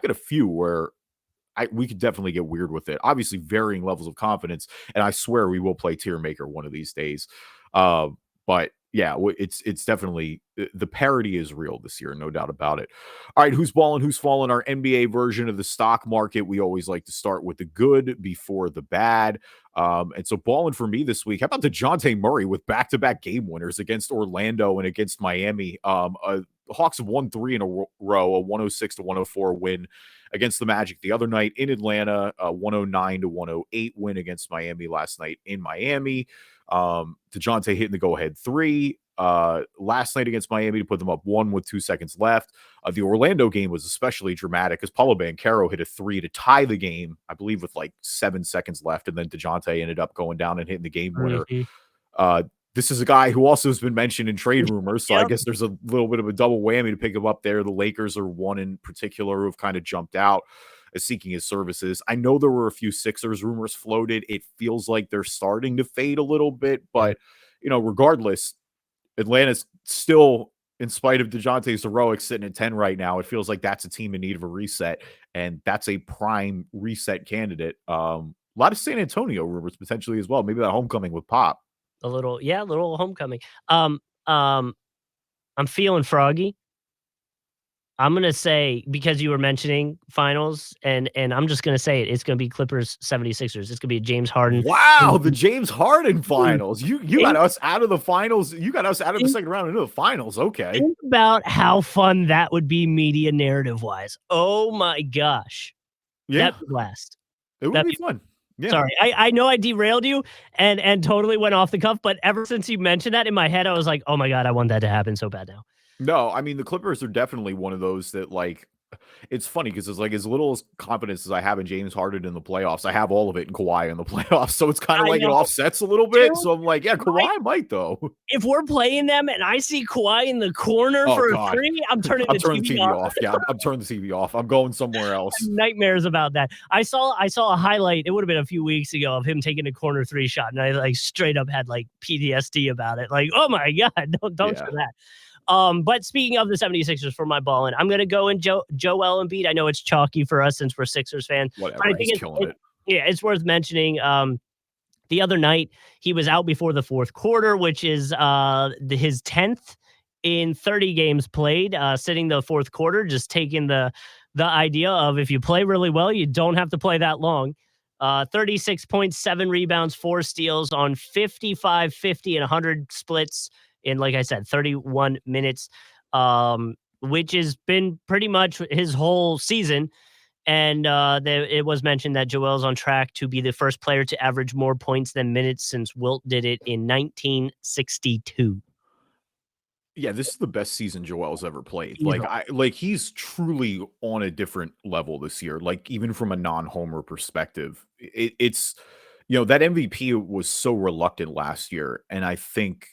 got a few where we could definitely get weird with it. Obviously, varying levels of confidence, and I swear we will play tier maker one of these days. Uh, but yeah, it's definitely the parity is real this year, no doubt about it. All right, who's balling, who's falling? Our NBA version of the stock market. We always like to start with the good before the bad. And so balling for me this week. How about DeJounte Murray with back-to-back game winners against Orlando and against Miami? The Hawks have won 3 in a row, a 106-104 win against the Magic the other night in Atlanta, a 109-108 win against Miami last night in Miami. DeJounte hitting the go-ahead 3 last night against Miami to put them up 1 with 2 seconds left. The Orlando game was especially dramatic because Paolo Banchero hit a 3 to tie the game, I believe, with like 7 seconds left, and then DeJounte ended up going down and hitting the game winner. Mhm. This is a guy who also has been mentioned in trade rumors, so I Yep. guess there's a little bit of a double whammy to pick him up there. The Lakers are one in particular who have kind of jumped out as seeking his services. I know there were a few Sixers rumors floated. It feels like they're starting to fade a little bit, Yeah. but regardless, Atlanta's still, in spite of DeJounte's heroics, sitting at 10 right now. It feels like that's a team in need of a reset, and that's a prime reset candidate. A lot of San Antonio rumors potentially as well. Maybe that homecoming with Pop. A little homecoming. Um, um, I'm feeling froggy. I'm gonna say because you were mentioning finals, and I'm just gonna say it. It's gonna be Clippers 76ers. It's gonna be James Harden. Wow, the James Harden finals. You got Think, us out of the finals. You got us out of the think, second round into the finals. Okay. think about how fun that would be media narrative wise. Oh my gosh, Yeah, that'd be blast. it would That'd be be fun. Yeah. sorry. I know I derailed you and totally went off the cuff, but ever since you mentioned that in my head, I was like, oh my god, I want that to happen so bad now. No, I mean the Clippers are definitely one of those that it's funny because it's like as little as confidence as I have in James Harden in the playoffs, I have all of it in Kawhi in the playoffs. So it's kind of I like it know, offsets a little bit. dude. So I'm like, yeah, Right? Kawhi might though. If we're playing them and I see Kawhi in the corner Oh for a God. three, I'm turning I'm the turning TV the TV off. off. Yeah, I'm turning the TV off. I'm going somewhere else. Nightmares about that. I saw a highlight, it would have been a few weeks ago of him taking a corner three shot, and I like straight up had like PTSD about it. Like, oh my God, don't Yeah. show that. But speaking of the 76ers for my ball, and I'm gonna go in Joel Embiid. I know it's chalky for us since we're Sixers fans, but I Whatever. think He's killing it. yeah, it's worth mentioning. The other night he was out before the fourth quarter, which is his 10th in 30 games played, sitting the fourth quarter, just taking the idea of if you play really well, you don't have to play that long. 36.7 rebounds, 4 steals on 55, 50, and 100 splits in, like I said, 31 minutes, which has been pretty much his whole season. And it was mentioned that Joel's on track to be the first player to average more points than minutes since Wilt did it in 1962. Yeah, this is the best season Joel's ever played. Easily. He's truly on a different level this year. Like even from a non-homer perspective, it's that MVP was so reluctant last year, and I think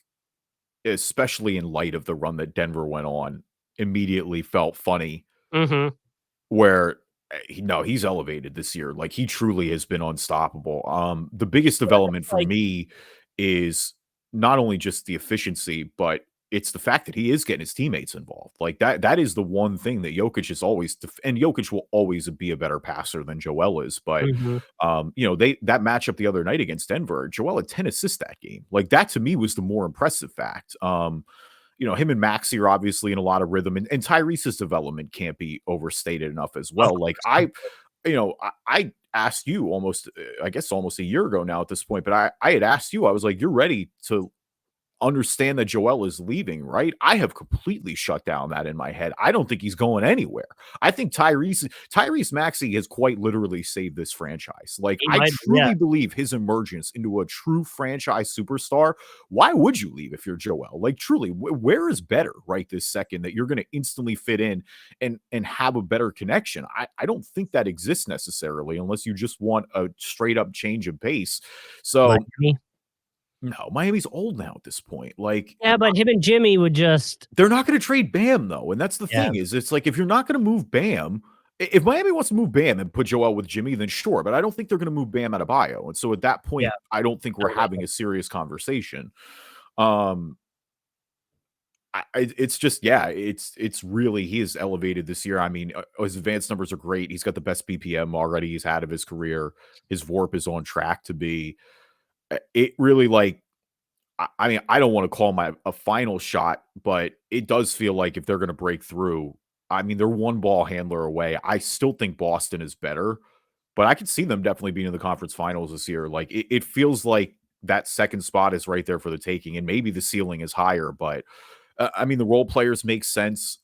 especially in light of the run that Denver went on, immediately felt funny Mhm. where no, he's elevated this year. Like he truly has been unstoppable. The biggest development for Like, me is not only just the efficiency, but it's the fact that he is getting his teammates involved. Like that is the one thing that Jokic is always and Jokic will always be a better passer than Joel is. But mhm. that matchup the other night against Denver, Joel had 10 assists that game. Like that to me was the more impressive fact. Him and Maxey are obviously in a lot of rhythm, and Tyrese's development can't be overstated enough as Of well. Like course. I asked you almost, I guess almost a year ago now at this point, but I had asked you, I was like, you're ready to understand that Joel is leaving, right? I have completely shut down that in my head. I don't think he's going anywhere. I think Tyrese Maxey has quite literally saved this franchise. Like, He I might, yeah. truly believe his emergence into a true franchise superstar. Why would you leave if you're Joel? Like, truly, where is better right this second that you're going to instantly fit in and have a better connection? I don't think that exists necessarily unless you just want a straight up change of pace. So Miami. no, Miami's old now at this point. Like, Yeah, but him and Jimmy would just, they're not going to trade Bam though, and that's the yeah, thing is, it's like if you're not going to move Bam, if Miami wants to move Bam and put Joel with Jimmy, then sure. But I don't think they're going to move Bam out of bio, and so at that yeah. point, I don't think we're having a serious conversation. Um, it's just it's really he is elevated this year. I mean, his advanced numbers are great. He's got the best BPM already he's had of his career. His VORP is on track to be. It really like I mean, I don't want to call my a final shot, but it does feel like if they're going to break through, I mean, they're one ball handler away. I still think Boston is better, but I could see them definitely being in the conference finals this year. Like it feels like that second spot is right there for the taking, and maybe the ceiling is higher. But I mean, the role players make sense.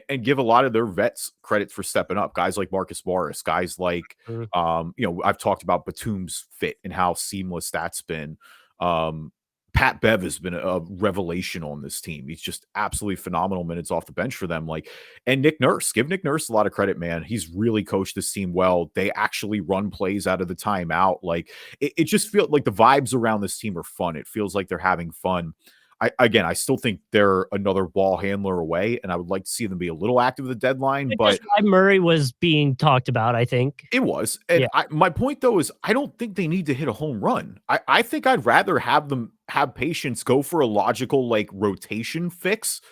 And give a lot of their vets credit for stepping up. Guys like Marcus Morris, guys like Mhm. I've talked about Batum's fit and how seamless that's been. Pat Bev has been a revelation on this team. He's just absolutely phenomenal minutes off the bench for them. Like, and Nick Nurse, give Nick Nurse a lot of credit, man. He's really coached this team well. They actually run plays out of the timeout. Like, it just feels like the vibes around this team are fun. It feels like they're having fun. I still think they're another ball handler away, and I would like to see them be a little active at the deadline, Which is but why Murray was being talked about, I think. it was. And Yeah. my point though is I don't think they need to hit a home run. I think I'd rather have them have patience, go for a logical like rotation fix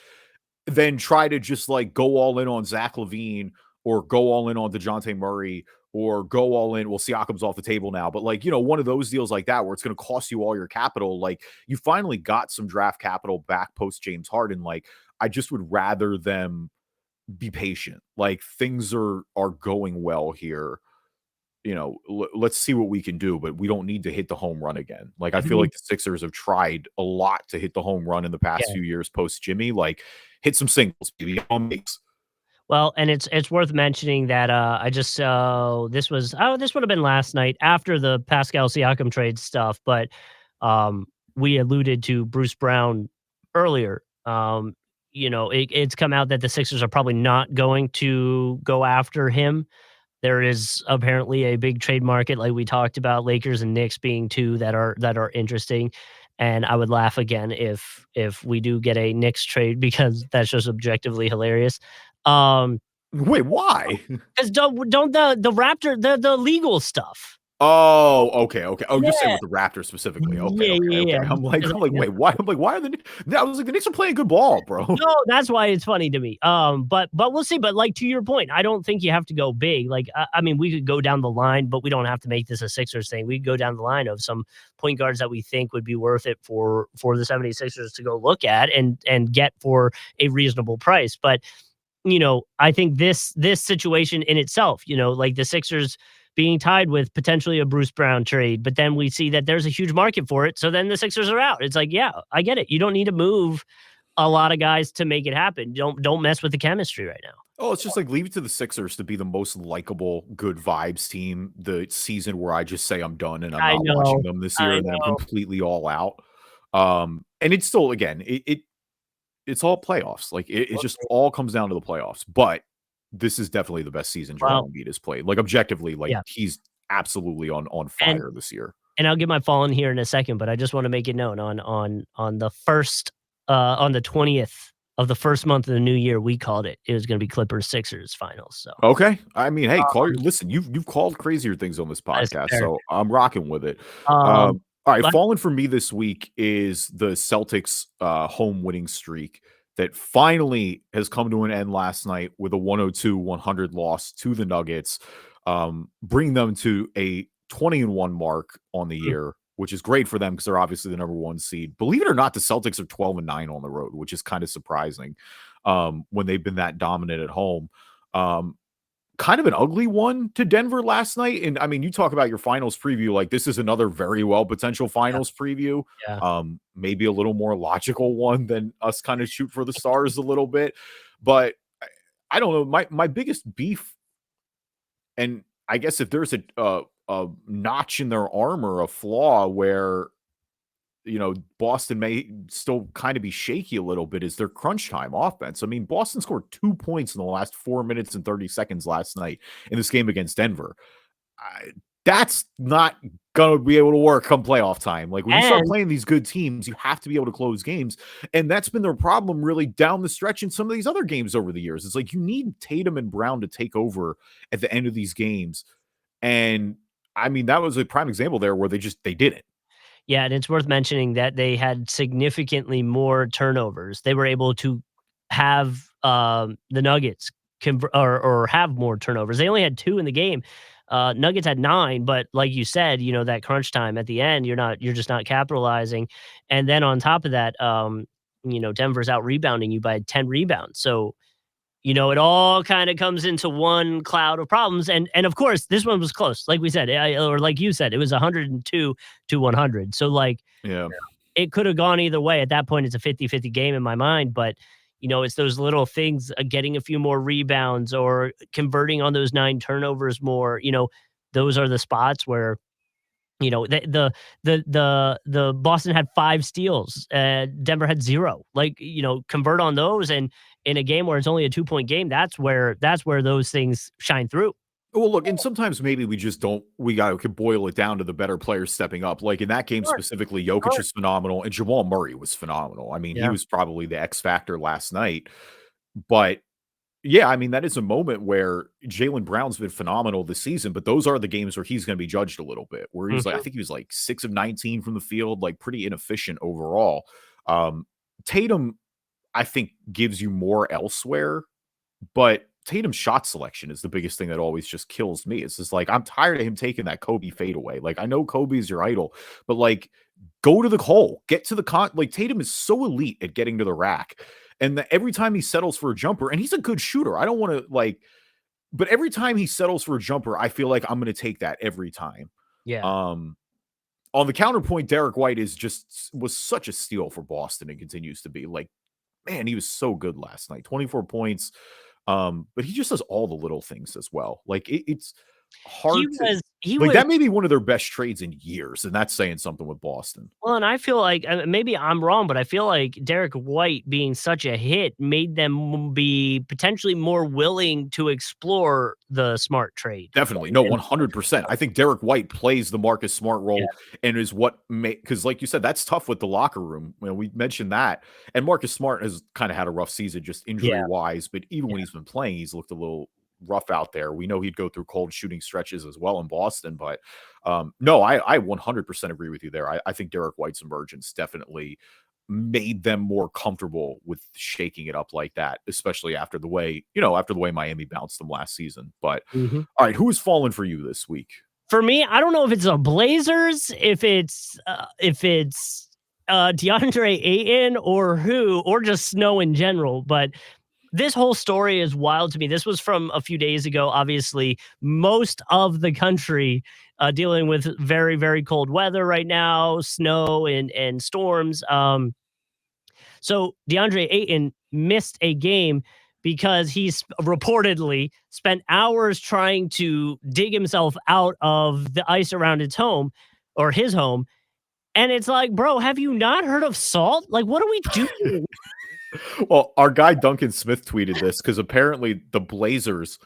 than try to just like go all in on Zach LaVine or go all in on DeJounte Murray or go all in. Well, Siakam's off the table now, but like, one of those deals like that where it's going to cost you all your capital. Like, you finally got some draft capital back post James Harden. Like, I just would rather them be patient. Like, things are going well here. Let's see what we can do, but we don't need to hit the home run again. Like, I I feel mean, like the Sixers have tried a lot to hit the home run in the past yeah. few years post Jimmy. Like, hit some singles, maybe on makes. Well, and it's worth mentioning that, I just saw this would have been last night after the Pascal Siakam trade stuff, but, we alluded to Bruce Brown earlier. It's come out that the Sixers are probably not going to go after him. There is apparently a big trade market, like we talked about, Lakers and Knicks being two that are interesting. And I would laugh again if we do get a Knicks trade because that's just objectively hilarious. Um, Wait, why? because don't the Raptor the legal stuff. Oh, okay, okay. Oh, you're saying Yeah, with the Raptors specifically. Okay, yeah, okay, yeah, okay. yeah. I'm like, Because I'm I like, know. wait, why? I'm like, why are the I was like, the Knicks are playing good ball, bro. No, that's why it's funny to me. But we'll see. But like to your point, I don't think you have to go big. Like I mean, we could go down the line, but we don't have to make this a Sixers thing. We could go down the line of some point guards that we think would be worth it for the 76ers to go look at and get for a reasonable price. But I think this situation in itself, like the Sixers being tied with potentially a Bruce Brown trade, but then we see that there's a huge market for it. So then the Sixers are out. It's like, yeah, I get it. You don't need to move a lot of guys to make it happen. Don't mess with the chemistry right now. Oh, it's just like leave it to the Sixers to be the most likable, good vibes team. The season where I just say I'm done and I'm I not watching know. them this year, I and then I'm know. completely all out. And it's still again, it's all playoffs. Like it just all comes down to the playoffs. But this is definitely the best season Well, Joel Embiid has played. Like objectively, like yeah. he's absolutely on And fire this year. and I'll get my fall in here in a second, but I just want to make it known on the first on the 20th of the first month of the new year, we called it. It was going to be Clippers Sixers finals. So Okay. I mean, hey, um, listen, you've called crazier things on this that's podcast, fair. so I'm rocking with it. Um, All right, but falling for me this week is the Celtics home winning streak that finally has come to an end last night with a 102-100 loss to the Nuggets, bringing them to a 20-1 mark on the year, which is great for them because they're obviously the number one seed. Believe it or not, the Celtics are 12-9 on the road, which is kind of surprising when they've been that dominant at home. Um, kind of an ugly one to Denver last night. And I mean, you talk about your finals preview, like this is another very well potential Yeah. finals preview. Yeah. Maybe a little more logical one than us kind of shoot for the stars a little bit. But I don't know. My biggest beef, and I guess if there's a notch in their armor, a flaw where Boston may still kind of be shaky a little bit, is their crunch time offense. I mean, Boston scored 2 points in the last 4 minutes and 30 seconds last night in this game against Denver. That's not going to be able to work come playoff time. Like when you start playing these good teams, you have to be able to close games. And that's been their problem really down the stretch in some of these other games over the years. It's like you need Tatum and Brown to take over at the end of these games. And I mean, that was a prime example there where they didn't. Yeah, and it's worth mentioning that they had significantly more turnovers. They were able to have the Nuggets or have more turnovers. They only had 2 in the game. Nuggets had 9, but like you said, that crunch time at the end, you're just not capitalizing. And then on top of that, Denver's out rebounding you by 10 rebounds. So it all kind of comes into one cloud of problems. And of course, this one was close. Like we said, or like you said, it was 102 to 100. So yeah, it could have gone either way. At that point, it's a 50-50 game in my mind. But, it's those little things, getting a few more rebounds or converting on those 9 turnovers more. Those are the spots where the Boston had 5 steals, Denver had 0. Like, convert on those, and in a game where it's only a 2-point game, that's where those things shine through. Well, look, and sometimes maybe we just don't. We could boil it down to the better players stepping up. Like in that game specifically, Jokic is phenomenal, and Jamal Murray was phenomenal. I mean, he was probably the X factor last night. But yeah, I mean, that is a moment where Jaylen Brown's been phenomenal this season, but those are the games where he's going to be judged a little bit, where he's like, I think he was like 6 of 19 from the field, like pretty inefficient overall. Tatum, I think, gives you more elsewhere, but Tatum's shot selection is the biggest thing that always just kills me. It's just like, I'm tired of him taking that Kobe fadeaway. Like, I know Kobe is your idol, but like, go to the hole, get to the like Tatum is so elite at getting to the rack. And every time he settles for a jumper, and he's a good shooter, I don't want to but every time he settles for a jumper, I feel like I'm going to take that every time. Yeah. On the counterpoint, Derek White was such a steal for Boston and continues to be. Like, man, he was so good last night. 24 points. But he just does all the little things as well. Like it's hard that may be one of their best trades in years, and that's saying something with Boston. Well, and I feel like maybe I'm wrong, but I feel like Derek White being such a hit made them be potentially more willing to explore the Smart trade. Definitely. No, 100%. I think Derek White plays the Marcus Smart role and is what because like you said, that's tough with the locker room. We mentioned that. And Marcus Smart has kind of had a rough season just injury-wise, but even when he's been playing, he's looked a little rough out there. We know he'd go through cold shooting stretches as well in Boston, but no, I 100% agree with you there. I think Derek White's emergence definitely made them more comfortable with shaking it up like that, especially after the way Miami bounced them last season. But all right, who is falling for you this week? For me, I don't know if it's the Blazers, if it's DeAndre Ayton or just Snow in general, but this whole story is wild to me. This was from a few days ago. Obviously, most of the country dealing with very, very cold weather right now, snow and storms. So DeAndre Ayton missed a game because he's reportedly spent hours trying to dig himself out of the ice around his home. And it's like, bro, have you not heard of salt? Like, what are we doing? Well, our guy Duncan Smith tweeted this because apparently the Blazers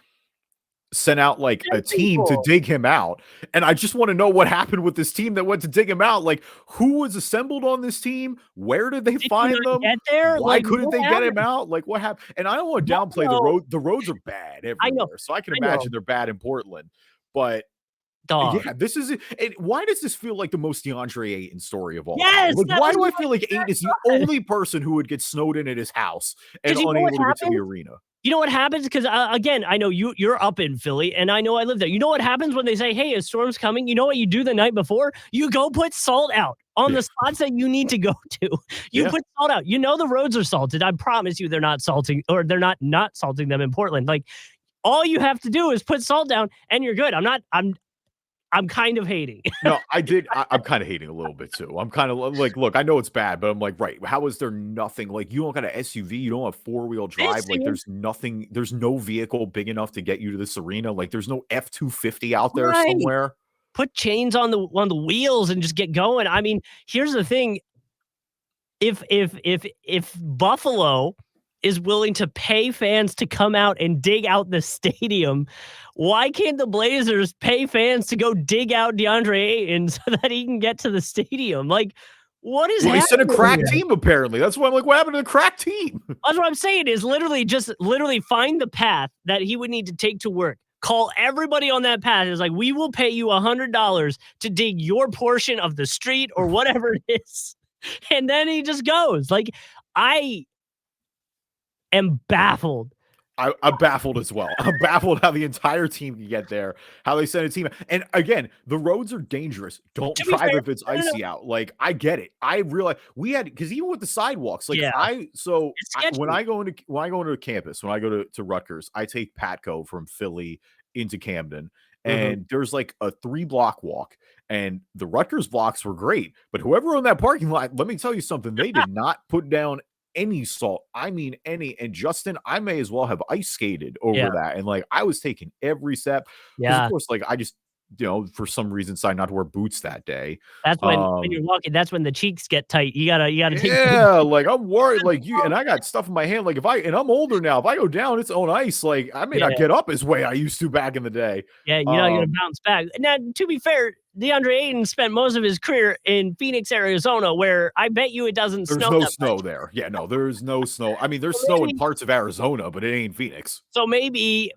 sent out like a team to dig him out. And I just want to know what happened with this team that went to dig him out. Like, who was assembled on this team? Where did they find them? Get there? Why couldn't they get him out? Like, what happened? And I don't want to downplay the road. The roads are bad everywhere. So I can imagine they're bad in Portland. But yeah, this is it. And why does this feel like the most DeAndre Ayton story of all? Yes. Like, why do I feel like Ayton is the only person who would get snowed in at his house and unable to get to the arena? You know what happens? Because again, I know you're up in Philly, and I know I live there. You know what happens when they say, "Hey, a storm's coming"? You know what you do the night before? You go put salt out on the spots that you need to go to. You put salt out. You know the roads are salted. I promise you, they're not salting, or they're not salting them in Portland. Like, All you have to do is put salt down, and you're good. I'm kind of hating. No, I'm kind of hating a little bit too. I'm kind of like, look, I know it's bad, but I'm like, right. How is there nothing like you don't got an SUV, you don't have 4-wheel drive, like there's nothing, there's no vehicle big enough to get you to this arena. Like there's no F-250 out there Right. somewhere. Put chains on the wheels and just get going. I mean, here's the thing. If Buffalo is willing to pay fans to come out and dig out the stadium, why can't the Blazers pay fans to go dig out DeAndre Ayton so that he can get to the stadium? Like, what is happening? He sent a crack team, apparently. That's why I'm like, what happened to the crack team? That's what I'm saying is literally find the path that he would need to take to work. Call everybody on that path. It's like, we will pay you $100 to dig your portion of the street or whatever it is. And then he just goes. Like, I am baffled. I'm baffled as well. I'm baffled how the entire team can get there, how they send a team. And again, the roads are dangerous. Don't drive if it's icy out. Like, I get it. I realize we had, because even with the sidewalks, like when I go into a campus, when I go to Rutgers, I take Patco from Philly into Camden. And there's like a 3-block walk, and the Rutgers blocks were great. But whoever owned that parking lot, let me tell you something, they did not put down any salt. I mean, any. And Justin, I may as well have ice skated over that. And like, I was taking every step. Yeah. Of course, like, I just, for some reason, decided not to wear boots that day. That's when you're walking, that's when the cheeks get tight. You gotta take. Yeah, like, I'm worried, like, and I got stuff in my hand. Like, I'm older now. If I go down, it's on ice. Like, I may not get up as way I used to back in the day. Yeah, you're gonna bounce back. Now, to be fair, DeAndre Ayton spent most of his career in Phoenix, Arizona, where I bet you it doesn't snow. There's no snow there. Yeah, no, there's no snow. I mean, there's snow in parts of Arizona, but it ain't Phoenix. So maybe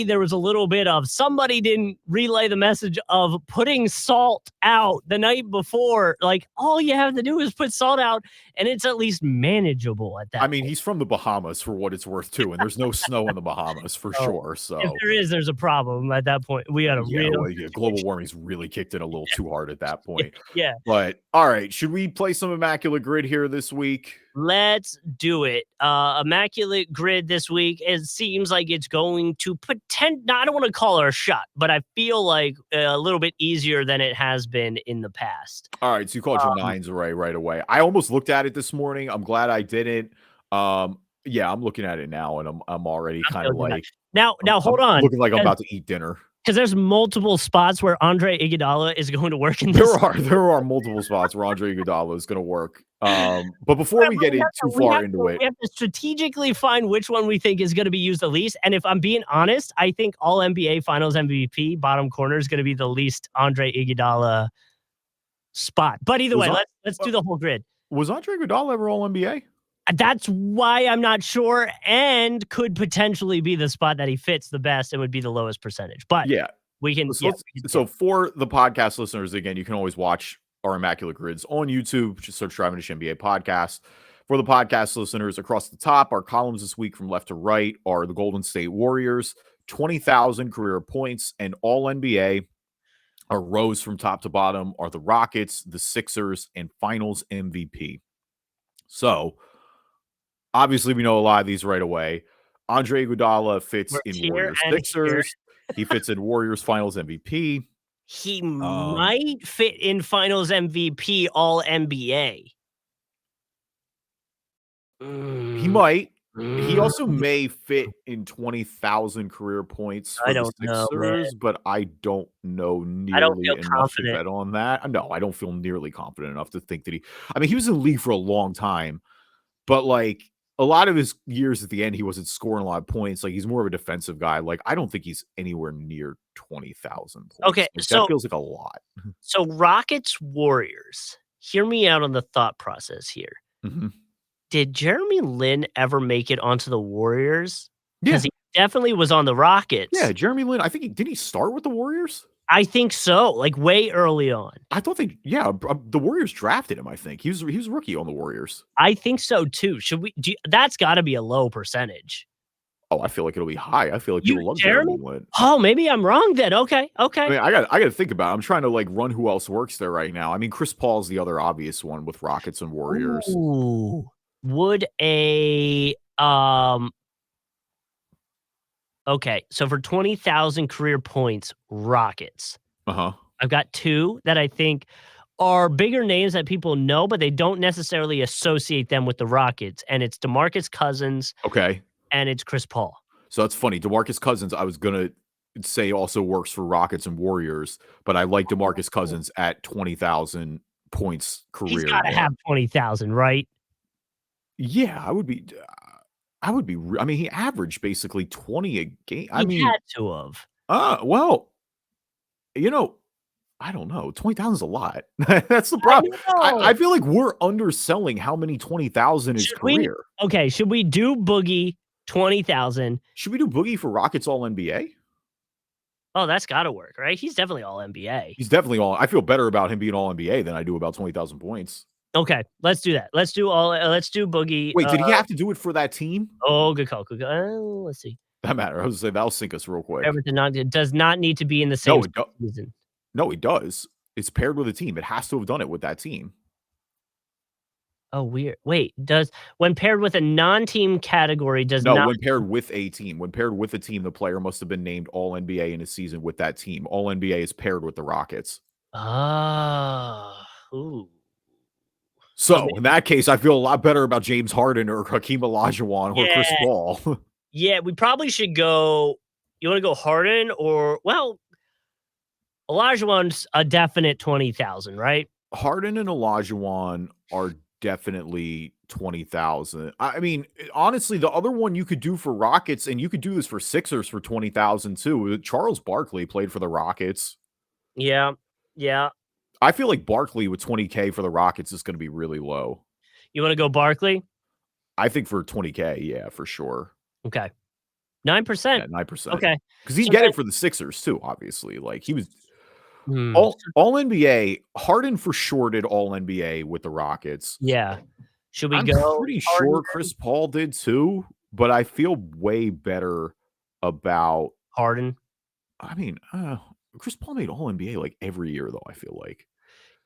there was a little bit of somebody didn't relay the message of putting salt out the night before. Like, all you have to do is put salt out, and it's at least manageable at that. I mean, he's from the Bahamas for what it's worth too, and there's no snow in the Bahamas for sure. So if there's a problem at that point. We got a global warming's really kicked in a little too hard at that point. Yeah. But all right, should we play some Immaculate Grid here this week? Let's do it. Immaculate Grid this week. It seems like it's going to I don't want to call her a shot, but I feel like a little bit easier than it has been in the past. All right, so you called your nines right away. I almost looked at it this morning. I'm glad I didn't. Yeah, I'm looking at it now, and I'm already kind of like now. Hold on, looking like I'm about to eat dinner. Because there's multiple spots where Andre Iguodala is going to work in this. There are multiple spots where Andre Iguodala is going to work. But before we get too far into it, we have to strategically find which one we think is going to be used the least. And if I'm being honest, I think all NBA Finals MVP bottom corner is going to be the least Andre Iguodala spot. But either way, let's do the whole grid. Was Andre Iguodala ever all NBA? That's why I'm not sure, and could potentially be the spot that he fits the best and would be the lowest percentage. But yeah, we can. So for the podcast listeners, again, you can always watch our Immaculate Grids on YouTube. Just search Driving Dish NBA podcast. For the podcast listeners, across the top, our columns this week from left to right are the Golden State Warriors, 20,000 career points, and all NBA. Our rows from top to bottom are the Rockets, the Sixers, and Finals MVP. So obviously, we know a lot of these right away. Andre Iguodala fits in Warriors Sixers. He fits in Warriors Finals MVP. He might fit in Finals MVP All NBA. He might. He also may fit in 20,000 career points for the Sixers, but I don't know nearly enough to bet on that. No, I don't feel nearly confident enough to think that I mean, he was in the league for a long time, but like a lot of his years at the end, he wasn't scoring a lot of points. Like, he's more of a defensive guy. Like, I don't think he's anywhere near 20,000 points. Okay, like, that feels like a lot. So Rockets Warriors. Hear me out on the thought process here. Mm-hmm. Did Jeremy Lin ever make it onto the Warriors? Yeah. Because he definitely was on the Rockets. Yeah, Jeremy Lin. I think did he start with the Warriors? I think so, like way early on. I thought the Warriors drafted him. I think he was a rookie on the Warriors. I think so too. That's got to be a low percentage. Oh, I feel like it'll be high. I feel like people love Jeremy Lin. Oh, maybe I'm wrong then. Okay. I mean, I got to think about it. I'm trying to like run who else works there right now. I mean, Chris Paul's the other obvious one with Rockets and Warriors. Ooh. Would Okay, so for 20,000 career points, Rockets. Uh-huh. I've got 2 that I think are bigger names that people know, but they don't necessarily associate them with the Rockets, and it's DeMarcus Cousins Okay. and it's Chris Paul. So that's funny. DeMarcus Cousins, I was gonna say also works for Rockets and Warriors, but I like DeMarcus Oh. Cousins at 20,000 points He's career gotta there. have 20,000, right? Yeah, I mean, he averaged basically 20 a game. I He mean, had to have. well, you know, I don't know. 20,000 is a lot. That's the I problem. know. I feel like we're underselling how many 20,000 is Should we career. Okay, should we do Boogie 20,000? Should we do Boogie for Rockets All NBA? Oh, that's gotta work, right? He's definitely all NBA. He's definitely all. I feel better about him being All NBA than I do about 20,000 points. Okay, let's do that. Let's do Boogie, Wait, did he have to do it for that team? oh, good call, good call. Let's see. That matter. I was gonna say that'll sink us real quick. Everything not it does not need to be in the same No, it do season. no, it does. It's paired with a team. It has to have done it with that team. Oh, weird. Wait, does when paired with a non-team category does No, not when paired with a team. When paired with a team, the player must have been named All NBA in a season with that team. All NBA is paired with the Rockets. Oh, ooh. So So in that case, I feel a lot better about James Harden or Hakeem Olajuwon or Chris yeah, Paul. yeah, we probably should go you wanna go Harden or well, Olajuwon's a definite 20,000, right? Harden and Olajuwon are definitely 20,000. I mean, honestly, the other one you could do for Rockets, and you could do this for Sixers for 20,000 too. Charles Barkley played for the Rockets. Yeah, yeah. I feel like Barkley with 20K for the Rockets is going to be really low. You wanna go Barkley? I think for 20K, yeah, for sure. Okay. Yeah, 9%. 9%. Okay. Because he'd So get then it for the Sixers too, obviously. Like he was hmm, all NBA. Harden for sure did all NBA with the Rockets. yeah. Should we I'm go pretty Harden sure Chris Paul did too, but I feel way better about Harden? I mean, Chris Paul made all NBA like every year though, I feel like.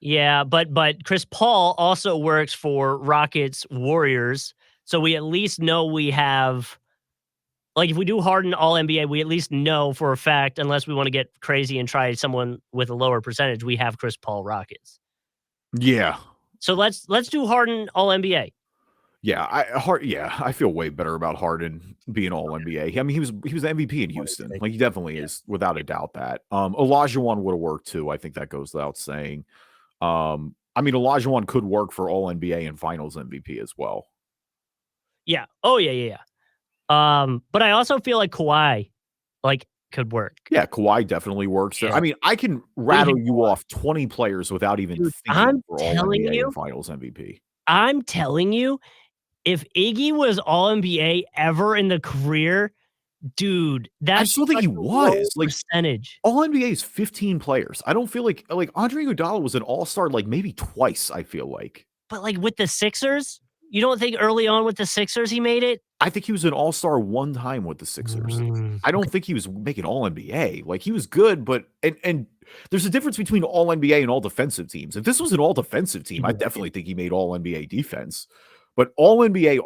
Yeah, but Chris Paul also works for Rockets Warriors, so we at least know we have like if we do Harden all NBA, we at least know for a fact, unless we want to get crazy and try someone with a lower percentage, we have Chris Paul Rockets. Yeah. So let's do Harden all NBA. Yeah, I feel way better about Harden being all NBA. I mean, he was the MVP in Houston. Like he definitely Yeah. is without a doubt that. Olajuwon would have worked too. I think that goes without saying. I mean, Olajuwon could work for all NBA and Finals MVP as well. Yeah. Oh yeah. But I also feel like Kawhi like could work. Yeah, Kawhi definitely works there. Yeah. I mean, I can We have rattle you off 20 players without even dude, thinking for all NBA and Finals MVP. I'm telling you, if Iggy was all NBA ever in the career, dude, I that's just don't think such he a low was. Like percentage. all NBA is 15 players. I don't feel like Andre Iguodala was an all-star like maybe twice, I feel like. But, like, with the Sixers, you don't think early on with the Sixers he made it? I think he was an all-star one time with the Sixers. I don't Okay. think he was making all NBA. Like he was good, but and there's a difference between all NBA and all defensive teams. If this was an all defensive team, I definitely think he made all NBA defense. But all NBA,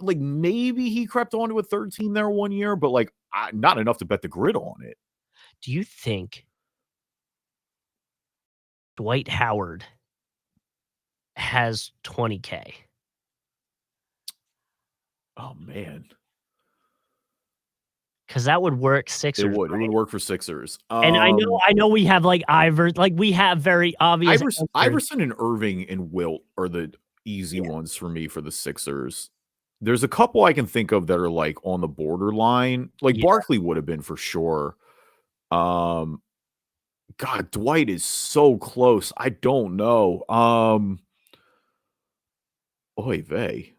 like maybe he crept onto a third team there one year, but like not enough to bet the grid on it. Do you think Dwight Howard has 20K? Oh man, Because that would work it Sixers, would. It would right? work for Sixers. And I know we have, like, we have very obvious answers. Iverson and Irving and Wilt are the easy Yeah, ones for me for the Sixers. There's a couple I can think of that are like on the borderline. Like yeah. Barkley would have been for sure. Um, God, Dwight is so close. I don't know. Oy vey.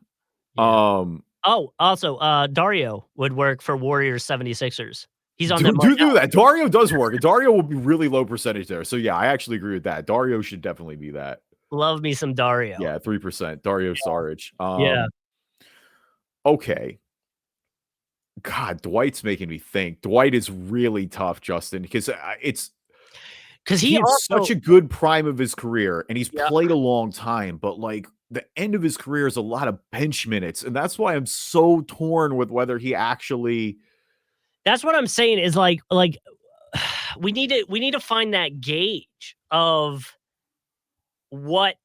Yeah. Oh, also, Dario would work for Warriors 76ers. He's on them right Do now. that. Dario does work. And Dario will be really low percentage there. So yeah, I actually agree with that. Dario should definitely be that. Love me some Dario. Yeah, 3%. Dario Saric. Yeah. Okay. God, Dwight's making me think. Dwight is really tough, Justin, because it's Because he he had also such a good prime of his career, and he's yeah. played a long time, but like the end of his career is a lot of bench minutes, and that's why I'm so torn with whether he actually That's what I'm saying is like we need to find that gauge of what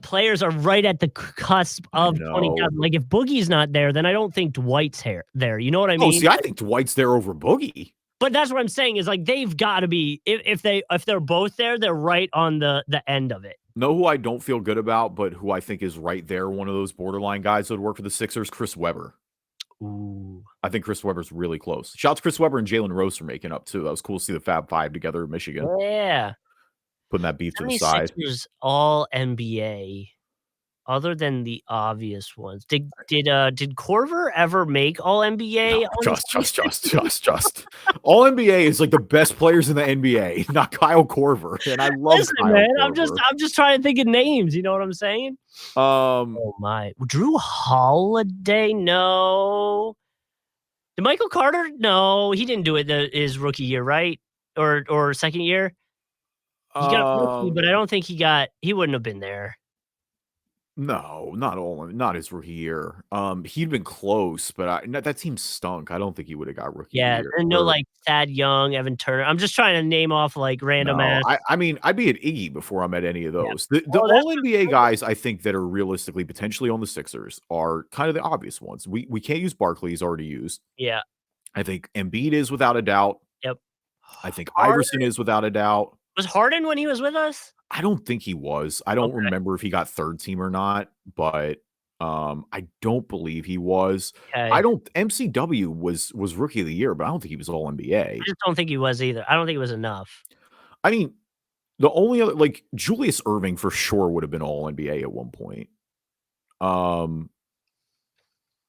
players are right at the cusp I of know. 20,000. Like if Boogie's not there, then I don't think Dwight's there. You know what I Oh, mean? see, I think Dwight's there over Boogie. But that's what I'm saying is like they've got to be if they're both there, they're right on the end of it. Know who I don't feel good about, but who I think is right there, one of those borderline guys that would work for the Sixers, Chris Webber. Ooh. I think Chris Webber's really close. Shouts Chris Webber and Jalen Rose are making up too. That was cool to see the Fab Five together in Michigan. Yeah. Putting that beef to the side. 76ers all NBA. Other than the obvious ones, did Korver ever make All NBA? No, just. All NBA is like the best players in the NBA, not Kyle Korver. And I love Listen, Kyle man, Korver. I'm just trying to think of names. You know what I'm saying? Oh my, Drew Holiday? No. Did Michael Carter? No, he didn't do it his rookie year, right? Or second year. He got rookie, but I don't think he wouldn't have been there. No, not his rookie year. He'd been close, but that team stunk. I don't think he would have got rookie Yeah, year. and no like Thad Young, Evan Turner. I'm just trying to name off like random ass. I mean, I'd be at Iggy before I'm at any of those. Yeah. The all NBA guys I think that are realistically potentially on the Sixers are kind of the obvious ones. We can't use Barkley, he's already used. Yeah. I think Embiid is without a doubt. Yep. I think Iverson is without a doubt. Was Harden when he was with us? I don't think he was. I don't remember if he got third team or not, but I don't believe he was. Okay. MCW was rookie of the year, but I don't think he was all NBA. I just don't think he was either. I don't think it was enough. I mean, the only other like Julius Erving for sure would have been all NBA at one point.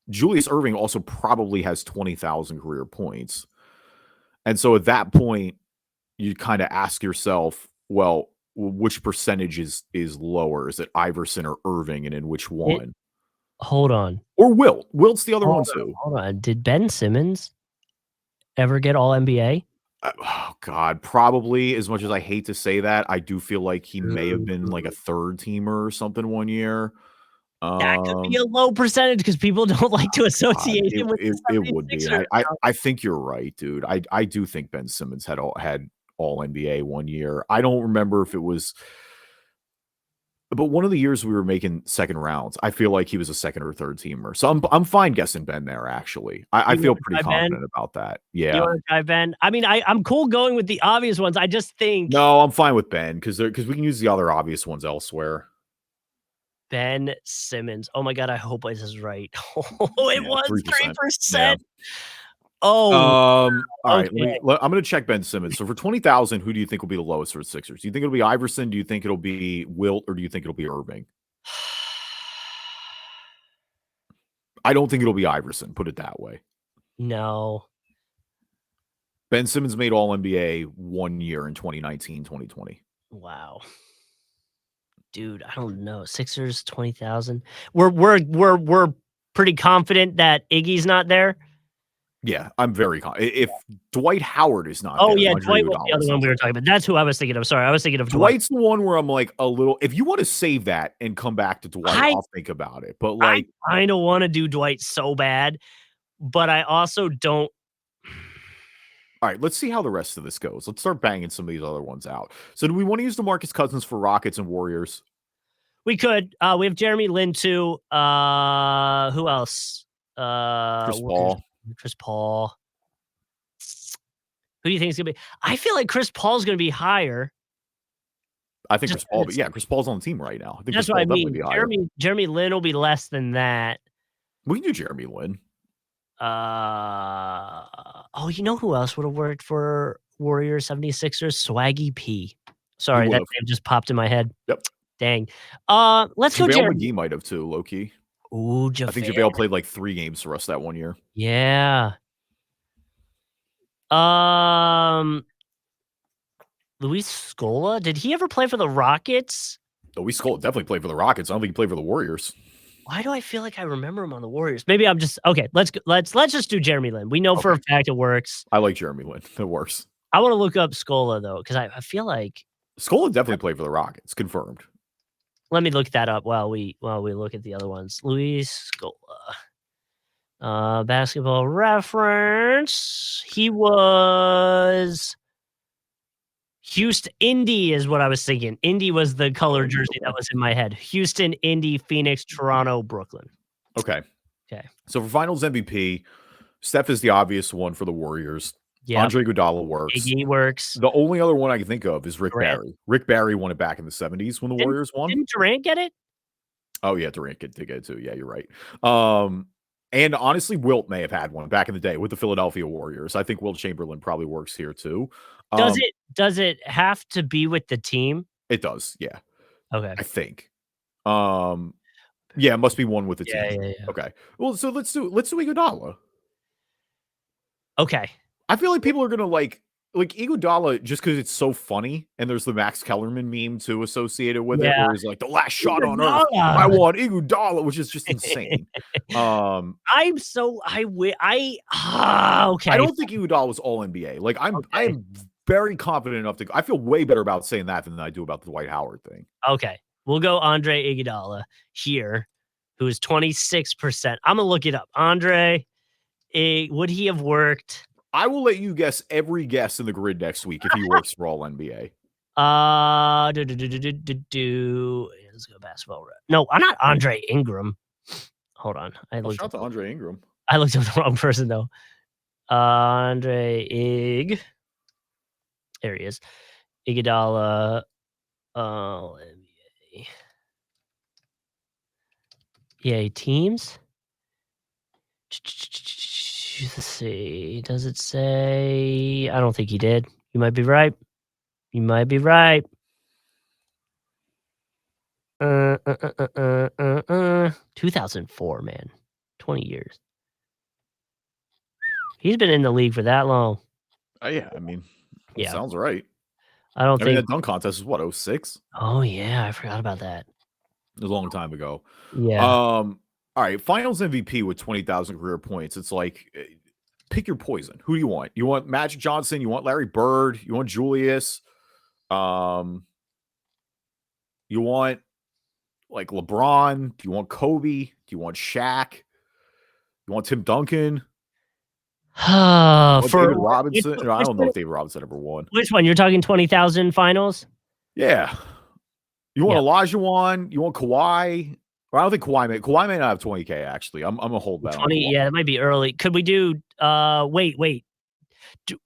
Julius Erving also probably has 20,000 career points. And so at that point, you kind of ask yourself, well, which percentage is lower? Is it Iverson or Irving, and in which one? Hold on. Or Wilt. Wilt's the other one too. Hold on. Did Ben Simmons ever get all NBA? Oh God, probably. As much as I hate to say that, I do feel like he may have been like a third teamer or something one year. That could be a low percentage because people don't like to associate him with it would be. I think you're right, dude. I do think Ben Simmons had all NBA one year. I don't remember if it was, but one of the years we were making second rounds, I feel like he was a second or third teamer. So I'm fine guessing Ben there. Actually, I feel pretty confident about that. Yeah, you want to try Ben? I mean, I'm cool going with the obvious ones. I just think no, I'm fine with Ben because we can use the other obvious ones elsewhere. Ben Simmons. Oh my God, I hope this is right. Oh, it was 3%. Yeah. Oh, all right. I'm going to check Ben Simmons. So for 20,000, who do you think will be the lowest for the Sixers? Do you think it'll be Iverson? Do you think it'll be Wilt, or do you think it'll be Irving? I don't think it'll be Iverson. Put it that way. No. Ben Simmons made All NBA 1 year in 2019, 2020. Wow. Dude, I don't know. Sixers 20,000. We're pretty confident that Iggy's not there. Yeah, I'm very confident. If Dwight Howard is not there. Oh, yeah, Dwight was the other one we were talking about. That's who I was thinking of. Sorry, I was thinking of Dwight's the one where I'm like a little. If you want to save that and come back to Dwight, I'll think about it. But like, I kind of want to do Dwight so bad, but I also don't. All right, let's see how the rest of this goes. Let's start banging some of these other ones out. So do we want to use DeMarcus Cousins for Rockets and Warriors? We could. We have Jeremy Lin too. Who else? Chris Paul. Who do you think is going to be? I feel like Chris Paul's going to be higher. I think Chris Paul, but yeah, Chris Paul's on the team right now. I think that's what I mean. Jeremy Lin will be less than that. We can do Jeremy Lin. Oh, you know who else would have worked for Warriors 76ers? Swaggy P. Sorry, that name just popped in my head. Yep. Dang. Let's go. JaVale McGee might have too, low key. Ooh, JaVale. I think JaVale played like 3 games for us that 1 year. Yeah. Luis Scola, did he ever play for the Rockets? Luis Scola definitely played for the Rockets. I don't think he played for the Warriors. Why do I feel like I remember him on the Warriors? Maybe I'm just okay. Let's just do Jeremy Lin. We know for a fact it works. I like Jeremy Lin. It works. I want to look up Scola though, because I feel like Scola definitely played for the Rockets. Confirmed. Let me look that up while we look at the other ones. Luis Scola. Basketball Reference. He was Houston. Indy is what I was thinking. Indy was the color jersey that was in my head. Houston, Indy, Phoenix, Toronto, Brooklyn. Okay. Okay. So for Finals MVP, Steph is the obvious one for the Warriors. Yeah. Andre Iguodala works. Iggy works. The only other one I can think of is Rick Durant. Barry. Rick Barry won it back in the 70s when the Warriors won. Didn't Durant get it? Oh, yeah, Durant did get it too. Yeah, you're right. And honestly, Wilt may have had one back in the day with the Philadelphia Warriors. I think Wilt Chamberlain probably works here too. Does it have to be with the team? It does, yeah. Okay. I think. Yeah, it must be one with the team. Yeah. Okay. Well, so let's do Iguodala. Okay. I feel like people are gonna like Iguodala just because it's so funny, and there's the Max Kellerman meme too associated with it, where he's like, "The last shot on earth, I want Iguodala," which is just insane. Okay. I don't think Iguodala was all NBA. Like I'm very confident enough to. I feel way better about saying that than I do about the Dwight Howard thing. Okay, we'll go Andre Iguodala here, who is 26%. I'm gonna look it up. Andre, would he have worked? I will let you guess every guess in the grid next week if he works for all NBA. Let's go basketball. No, I'm not Andre Ingram. Hold on. Shout out to Andre Ingram. I looked up the wrong person though. Andre Ig. There he is. Iguodala. NBA. Yay, teams. Let's see. Does it say? I don't think he did. You might be right. 2004, man. 20 years. He's been in the league for that long. Yeah, I mean, sounds right. I think that dunk contest is what, 06? Oh yeah, I forgot about that. It was a long time ago. Yeah. All right, Finals MVP with 20,000 career points. It's like, pick your poison. Who do you want? You want Magic Johnson? You want Larry Bird? You want Julius? You want like LeBron? Do you want Kobe? Do you want Shaq? You want Tim Duncan? For David Robinson? I don't know if David Robinson ever won. Which one? You're talking 20,000 finals? Yeah. You want Olajuwon? You want Kawhi? Or I don't think Kawhi may not have 20K actually. I'm gonna hold that. 20, yeah, that might be early. Could we do wait.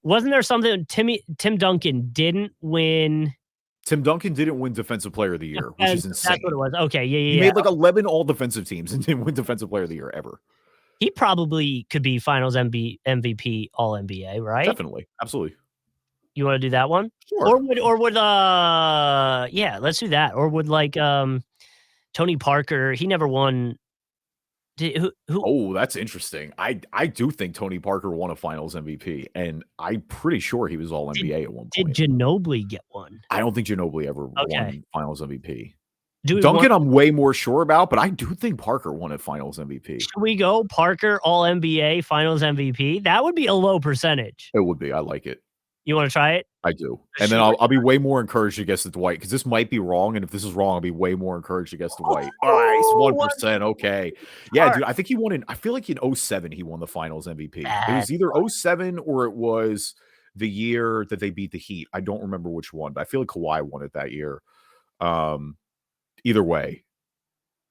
Wasn't there something Tim Duncan didn't win? Tim Duncan didn't win Defensive Player of the Year, which is insane. That's what it was. Okay, yeah. He made like 11 all defensive teams and didn't win Defensive Player of the Year ever. He probably could be Finals MVP All NBA, right? Definitely, absolutely. You want to do that one? Sure. Or would yeah, let's do that. Or would like Tony Parker? He never won. Who? Oh, that's interesting. I do think Tony Parker won a Finals MVP, and I'm pretty sure he was All NBA at one point. Did Ginobili get one? I don't think Ginobili ever won Finals MVP. Duncan, I'm way more sure about, but I do think Parker won a Finals MVP. Should we go Parker All NBA Finals MVP? That would be a low percentage. It would be. I like it. You want to try it? I do. And then I'll be way more encouraged to guess the Dwight, because this might be wrong. And if this is wrong, I'll be way more encouraged to guess the Dwight. Nice, 1%. Okay. Yeah, dude. I think he won I feel like in 07, he won the Finals MVP. It was either 07 or it was the year that they beat the Heat. I don't remember which one, but I feel like Kawhi won it that year. Either way,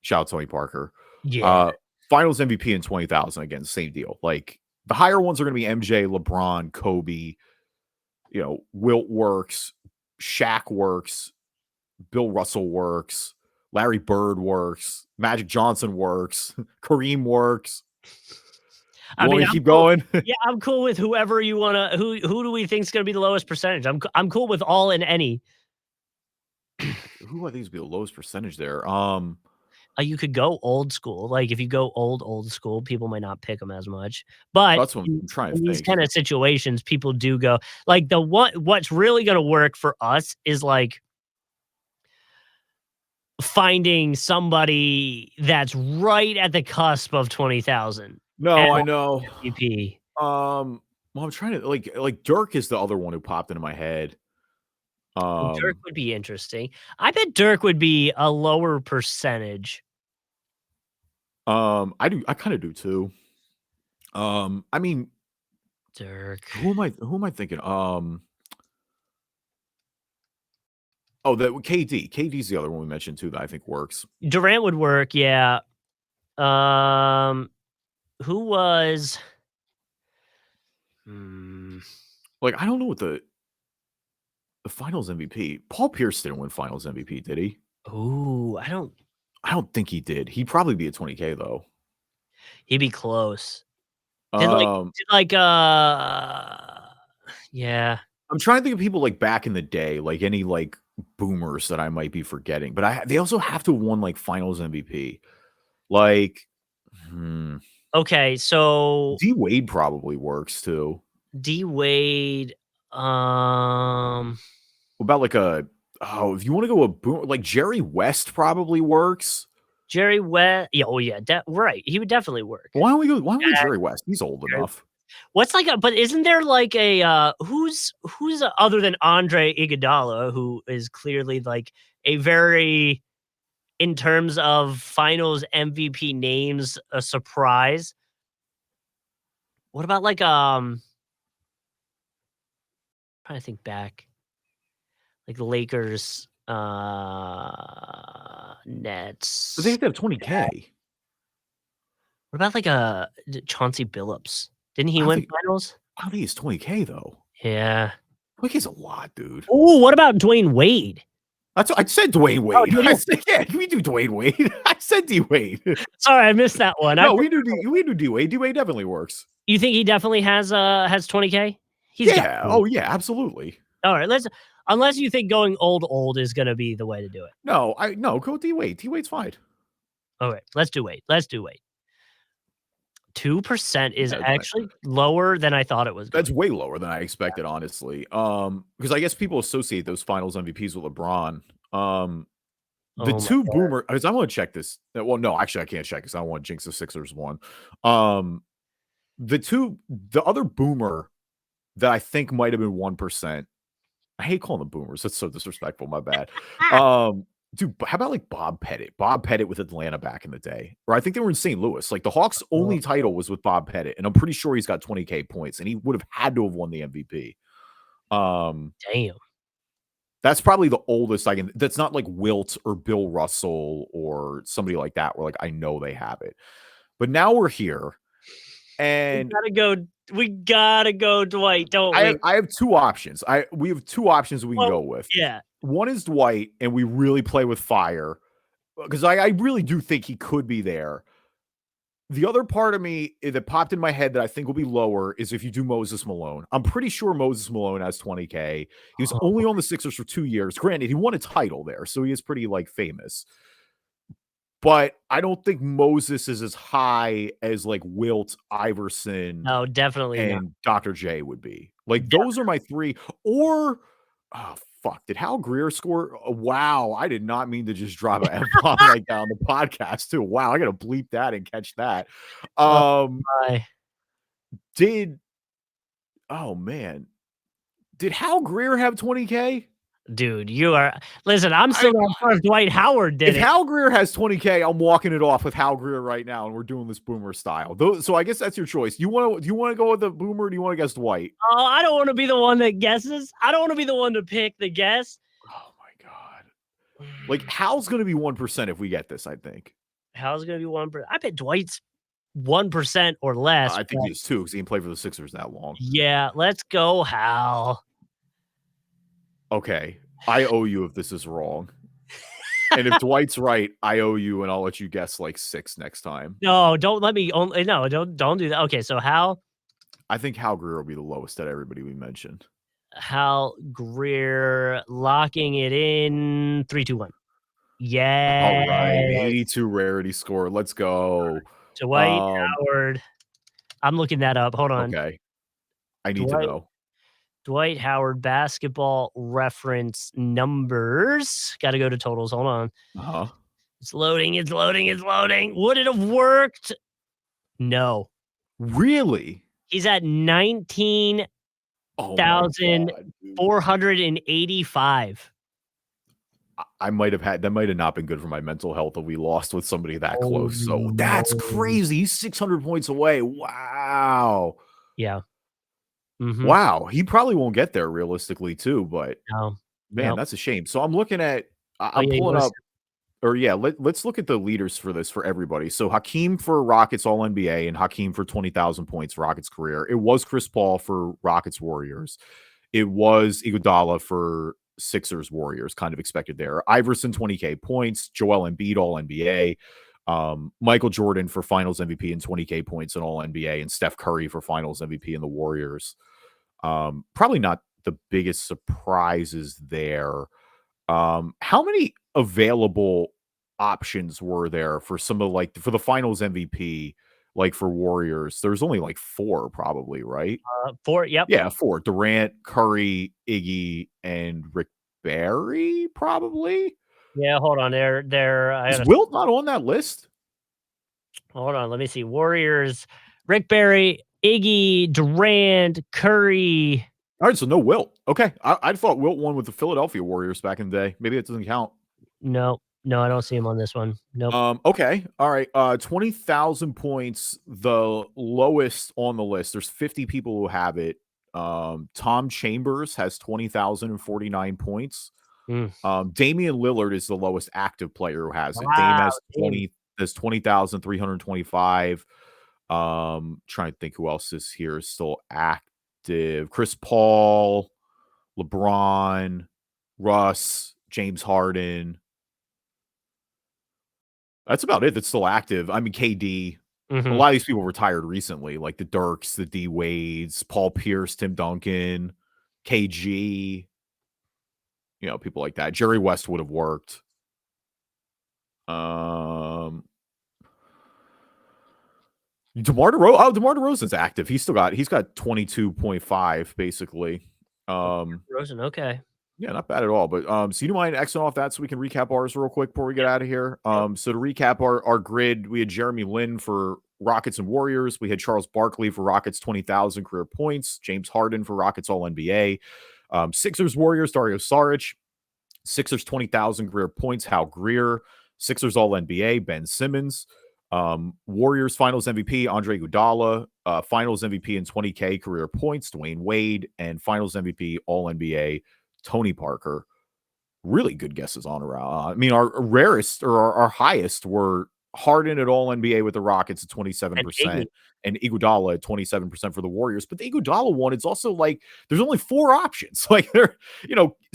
shout out to Tony Parker. Yeah. Finals MVP in 20,000. Again, same deal. Like the higher ones are going to be MJ, LeBron, Kobe. You know, Wilt works, Shaq works, Bill Russell works, Larry Bird works, Magic Johnson works, Kareem works. I mean, keep going. Yeah, I'm cool with whoever you want to. Who do we think is going to be the lowest percentage? I'm cool with all and any. Who I think is be the lowest percentage there? You could go old school. Like if you go old school, people might not pick them as much. But that's what I'm trying to think. In these kind of situations, people do go like what's really going to work for us is like finding somebody that's right at the cusp of 20,000. No, I know. MVP. Well, I'm trying to like Dirk is the other one who popped into my head. Dirk would be interesting. I bet Dirk would be a lower percentage. I kind of do too. I mean, Dirk. who am I thinking? Oh, the KD. KD's the other one we mentioned too that I think works. Durant would work, yeah. Who was Like, I don't know what the Finals MVP. Paul Pierce didn't win Finals MVP, did he? Ooh, I don't think he did. He'd probably be a 20K though. he'd be close. Um, Yeah. I'm trying to think of people like back in the day, like any like boomers that I might be forgetting. But they also have to have won like Finals MVP. Like, Okay, so D Wade probably works too. D Wade, What about like if you want to go a boom, like Jerry West probably works. Jerry West. Yeah, oh yeah, right. He would definitely work. Why don't we go Jerry West? He's old enough. What's like but isn't there like a who's other than Andre Iguodala, who is clearly like a very, in terms of finals MVP names, a surprise? What about like trying to think back. Like the Lakers, Nets. But they have to have 20K. What about like Chauncey Billups? Didn't he win finals? I don't think he's 20K though. Yeah. 20K's a lot, dude. Oh, what about Dwayne Wade? That's what I said. Dwayne Wade. Oh, I said, yeah, can we do Dwayne Wade? I said D Wade. Sorry, I missed that one. No, we do D Wade. D Wade definitely works. You think he definitely has 20K? Yeah. Oh yeah, absolutely. All right, unless you think going old is gonna be the way to do it. No, go D Wade. D Wade's fine. All right, let's do Wade. 2% is actually lower than I thought it was. That's way lower than I expected, honestly. Because I guess people associate those Finals MVPs with LeBron. The two boomer. Because I want to check this. Well, no, actually, I can't check because I don't want to jinx the Sixers one. The other boomer that I think might have been 1%. I hate calling them boomers. That's so disrespectful. My bad. Dude, how about like Bob Pettit? Bob Pettit with Atlanta back in the day. Or I think they were in St. Louis. Like the Hawks' only title was with Bob Pettit. And I'm pretty sure he's got 20K points. And he would have had to have won the MVP. Damn. That's probably the oldest I can. That's not like Wilt or Bill Russell or somebody like that where like I know they have it. But now we're here. And we gotta go Dwight, don't we? I have two options. We have two options we can go with. Yeah. One is Dwight, and we really play with fire because I really do think he could be there. The other part of me that popped in my head that I think will be lower is if you do Moses Malone. I'm pretty sure Moses Malone has 20K. He was only on the Sixers for 2 years. Granted, he won a title there, so he is pretty like famous. But I don't think Moses is as high as like Wilt, Iverson, no, definitely and not. Dr. J would be. Like those are my three. Or fuck, did Hal Greer score? Wow, I did not mean to just drop an F-bomb like that on the podcast too. Wow, I gotta bleep that and catch that. Did Hal Greer have 20K? Dude, listen, I'm still not sure if Dwight Howard did it. If Hal Greer has 20K, I'm walking it off with Hal Greer right now, and we're doing this boomer style. So I guess that's your choice. Do you want to go with the boomer, or do you want to guess Dwight? Oh, I don't want to be the one that guesses. I don't want to be the one to pick the guess. Oh my god! Like Hal's going to be 1% if we get this. I think Hal's going to be 1%. I bet Dwight's 1% or less. I think he is too because he didn't play for the Sixers that long. Yeah, let's go, Hal. Okay, I owe you if this is wrong. And if Dwight's right, I owe you, and I'll let you guess like 6 next time. No, don't let me. No, don't do that. Okay, so Hal. I think Hal Greer will be the lowest out of everybody we mentioned. Hal Greer locking it in 3, 2, 1. Yeah. All right, 82 rarity score. Let's go. Dwight Howard. I'm looking that up. Hold on. Okay. I need to know. Dwight Howard basketball reference numbers. Got to go to totals. Hold on. It's loading. Would it have worked? No. Really? He's at 19,485. I might have had that might have not been good for my mental health if we lost with somebody that close. So that's crazy. He's 600 points away. Wow. Wow. Yeah. Mhm. Wow. He probably won't get there realistically too, but No. man, Nope. that's a shame. So I'm looking at Oh, I'm yeah, you pulling wanna s up or yeah, let's look at the leaders for this for everybody. So Hakeem for Rockets All NBA and Hakeem for 20,000 points Rockets career. It was Chris Paul for Rockets Warriors. It was Iguodala for Sixers Warriors, kind of expected there. Iverson 20K points, Joel Embiid All NBA, Michael Jordan for Finals MVP and 20K points in All NBA, and Steph Curry for Finals MVP in the Warriors. Probably not the biggest surprises there. How many available options were there for some of like for the Finals MVP, like for Warriors? There's only like four, probably, right? 4, yep. Yeah, 4. Durant, Curry, Iggy, and Rick Barry, probably? Yeah, hold on I Is gotta Wilt not on that list? hold on, let me see. Warriors, Rick Barry, Iggy, Durant, Curry. Alright, so no Wilt. Okay. I thought Wilt won with the Philadelphia Warriors back in the day. Maybe it doesn't count. No, no, I don't see him on this one. Nope. Okay. All right. 20,000 points, the lowest on the list. There's 50 people who have it. Tom Chambers has 20,049 points. Mm. Damian Lillard is the lowest active player who has it. Dame Wow, Dame. has 20,325. Trying to think who else is here still active. Chris Paul, LeBron, Russ, James Harden. That's about it that's still active. I mean, KD. A Mhm. lot of these people retired recently, like the Dirks, the D Wades, Paul Pierce, Tim Duncan, KG, people like that. Jerry West would have worked. Um, DeMar DeRozan's active. He's got 22.5 basically. Um, Rosen, okay. Yeah, not bad at all. But so you don't mind Xing off that so we can recap ours real quick before we get out of here. Yep. So to recap our grid, we had Jeremy Lin for Rockets and Warriors. We had Charles Barkley for Rockets 20,000 career points. James Harden for Rockets All NBA. Sixers Warriors, Dario Saric. Sixers 20,000 career points, Hal Greer. Sixers All NBA, Ben Simmons. Warriors Finals MVP, Andre Iguodala. Finals MVP and 20K career points, Dwayne Wade. And Finals MVP All NBA, Tony Parker. Really good guesses on around. I mean, our rarest or our highest were Harden at All NBA with the Rockets at And Iggy. 27% and Iguodala at 27% for the Warriors. But the Iguodala one, it's also like there's only 4 options. Like Yeah.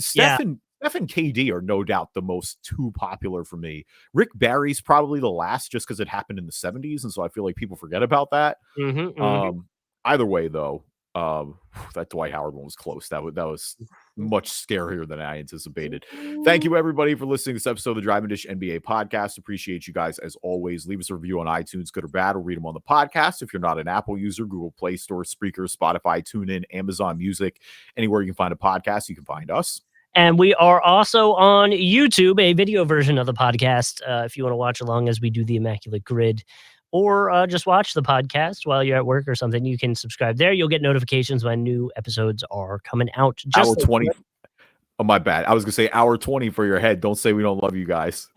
Steph and KD are no doubt the most 2 popular for me. Rick Barry's probably the last just because it happened in the 70s. And so I feel like people forget about that. Mhm, mhm. Either way, though, that Dwight Howard one was close. That was much scarier than I anticipated. Thank you, everybody, for listening to this episode of the Drive and Dish NBA podcast. Appreciate you guys as always. Leave us a review on iTunes, good or bad. We'll read them on the podcast. If you're not an Apple user, Google Play Store, Spreaker, Spotify, TuneIn, Amazon Music, anywhere you can find a podcast, you can find us. And we are also on YouTube, a video version of the podcast, if you want to watch along as we do the Immaculate Grid, or just watch the podcast while you're at work or something. You can subscribe there. You'll get notifications when new episodes are coming out. Hour 20. Oh, my bad. I was going to say hour 20 for your head. Don't say we don't love you guys.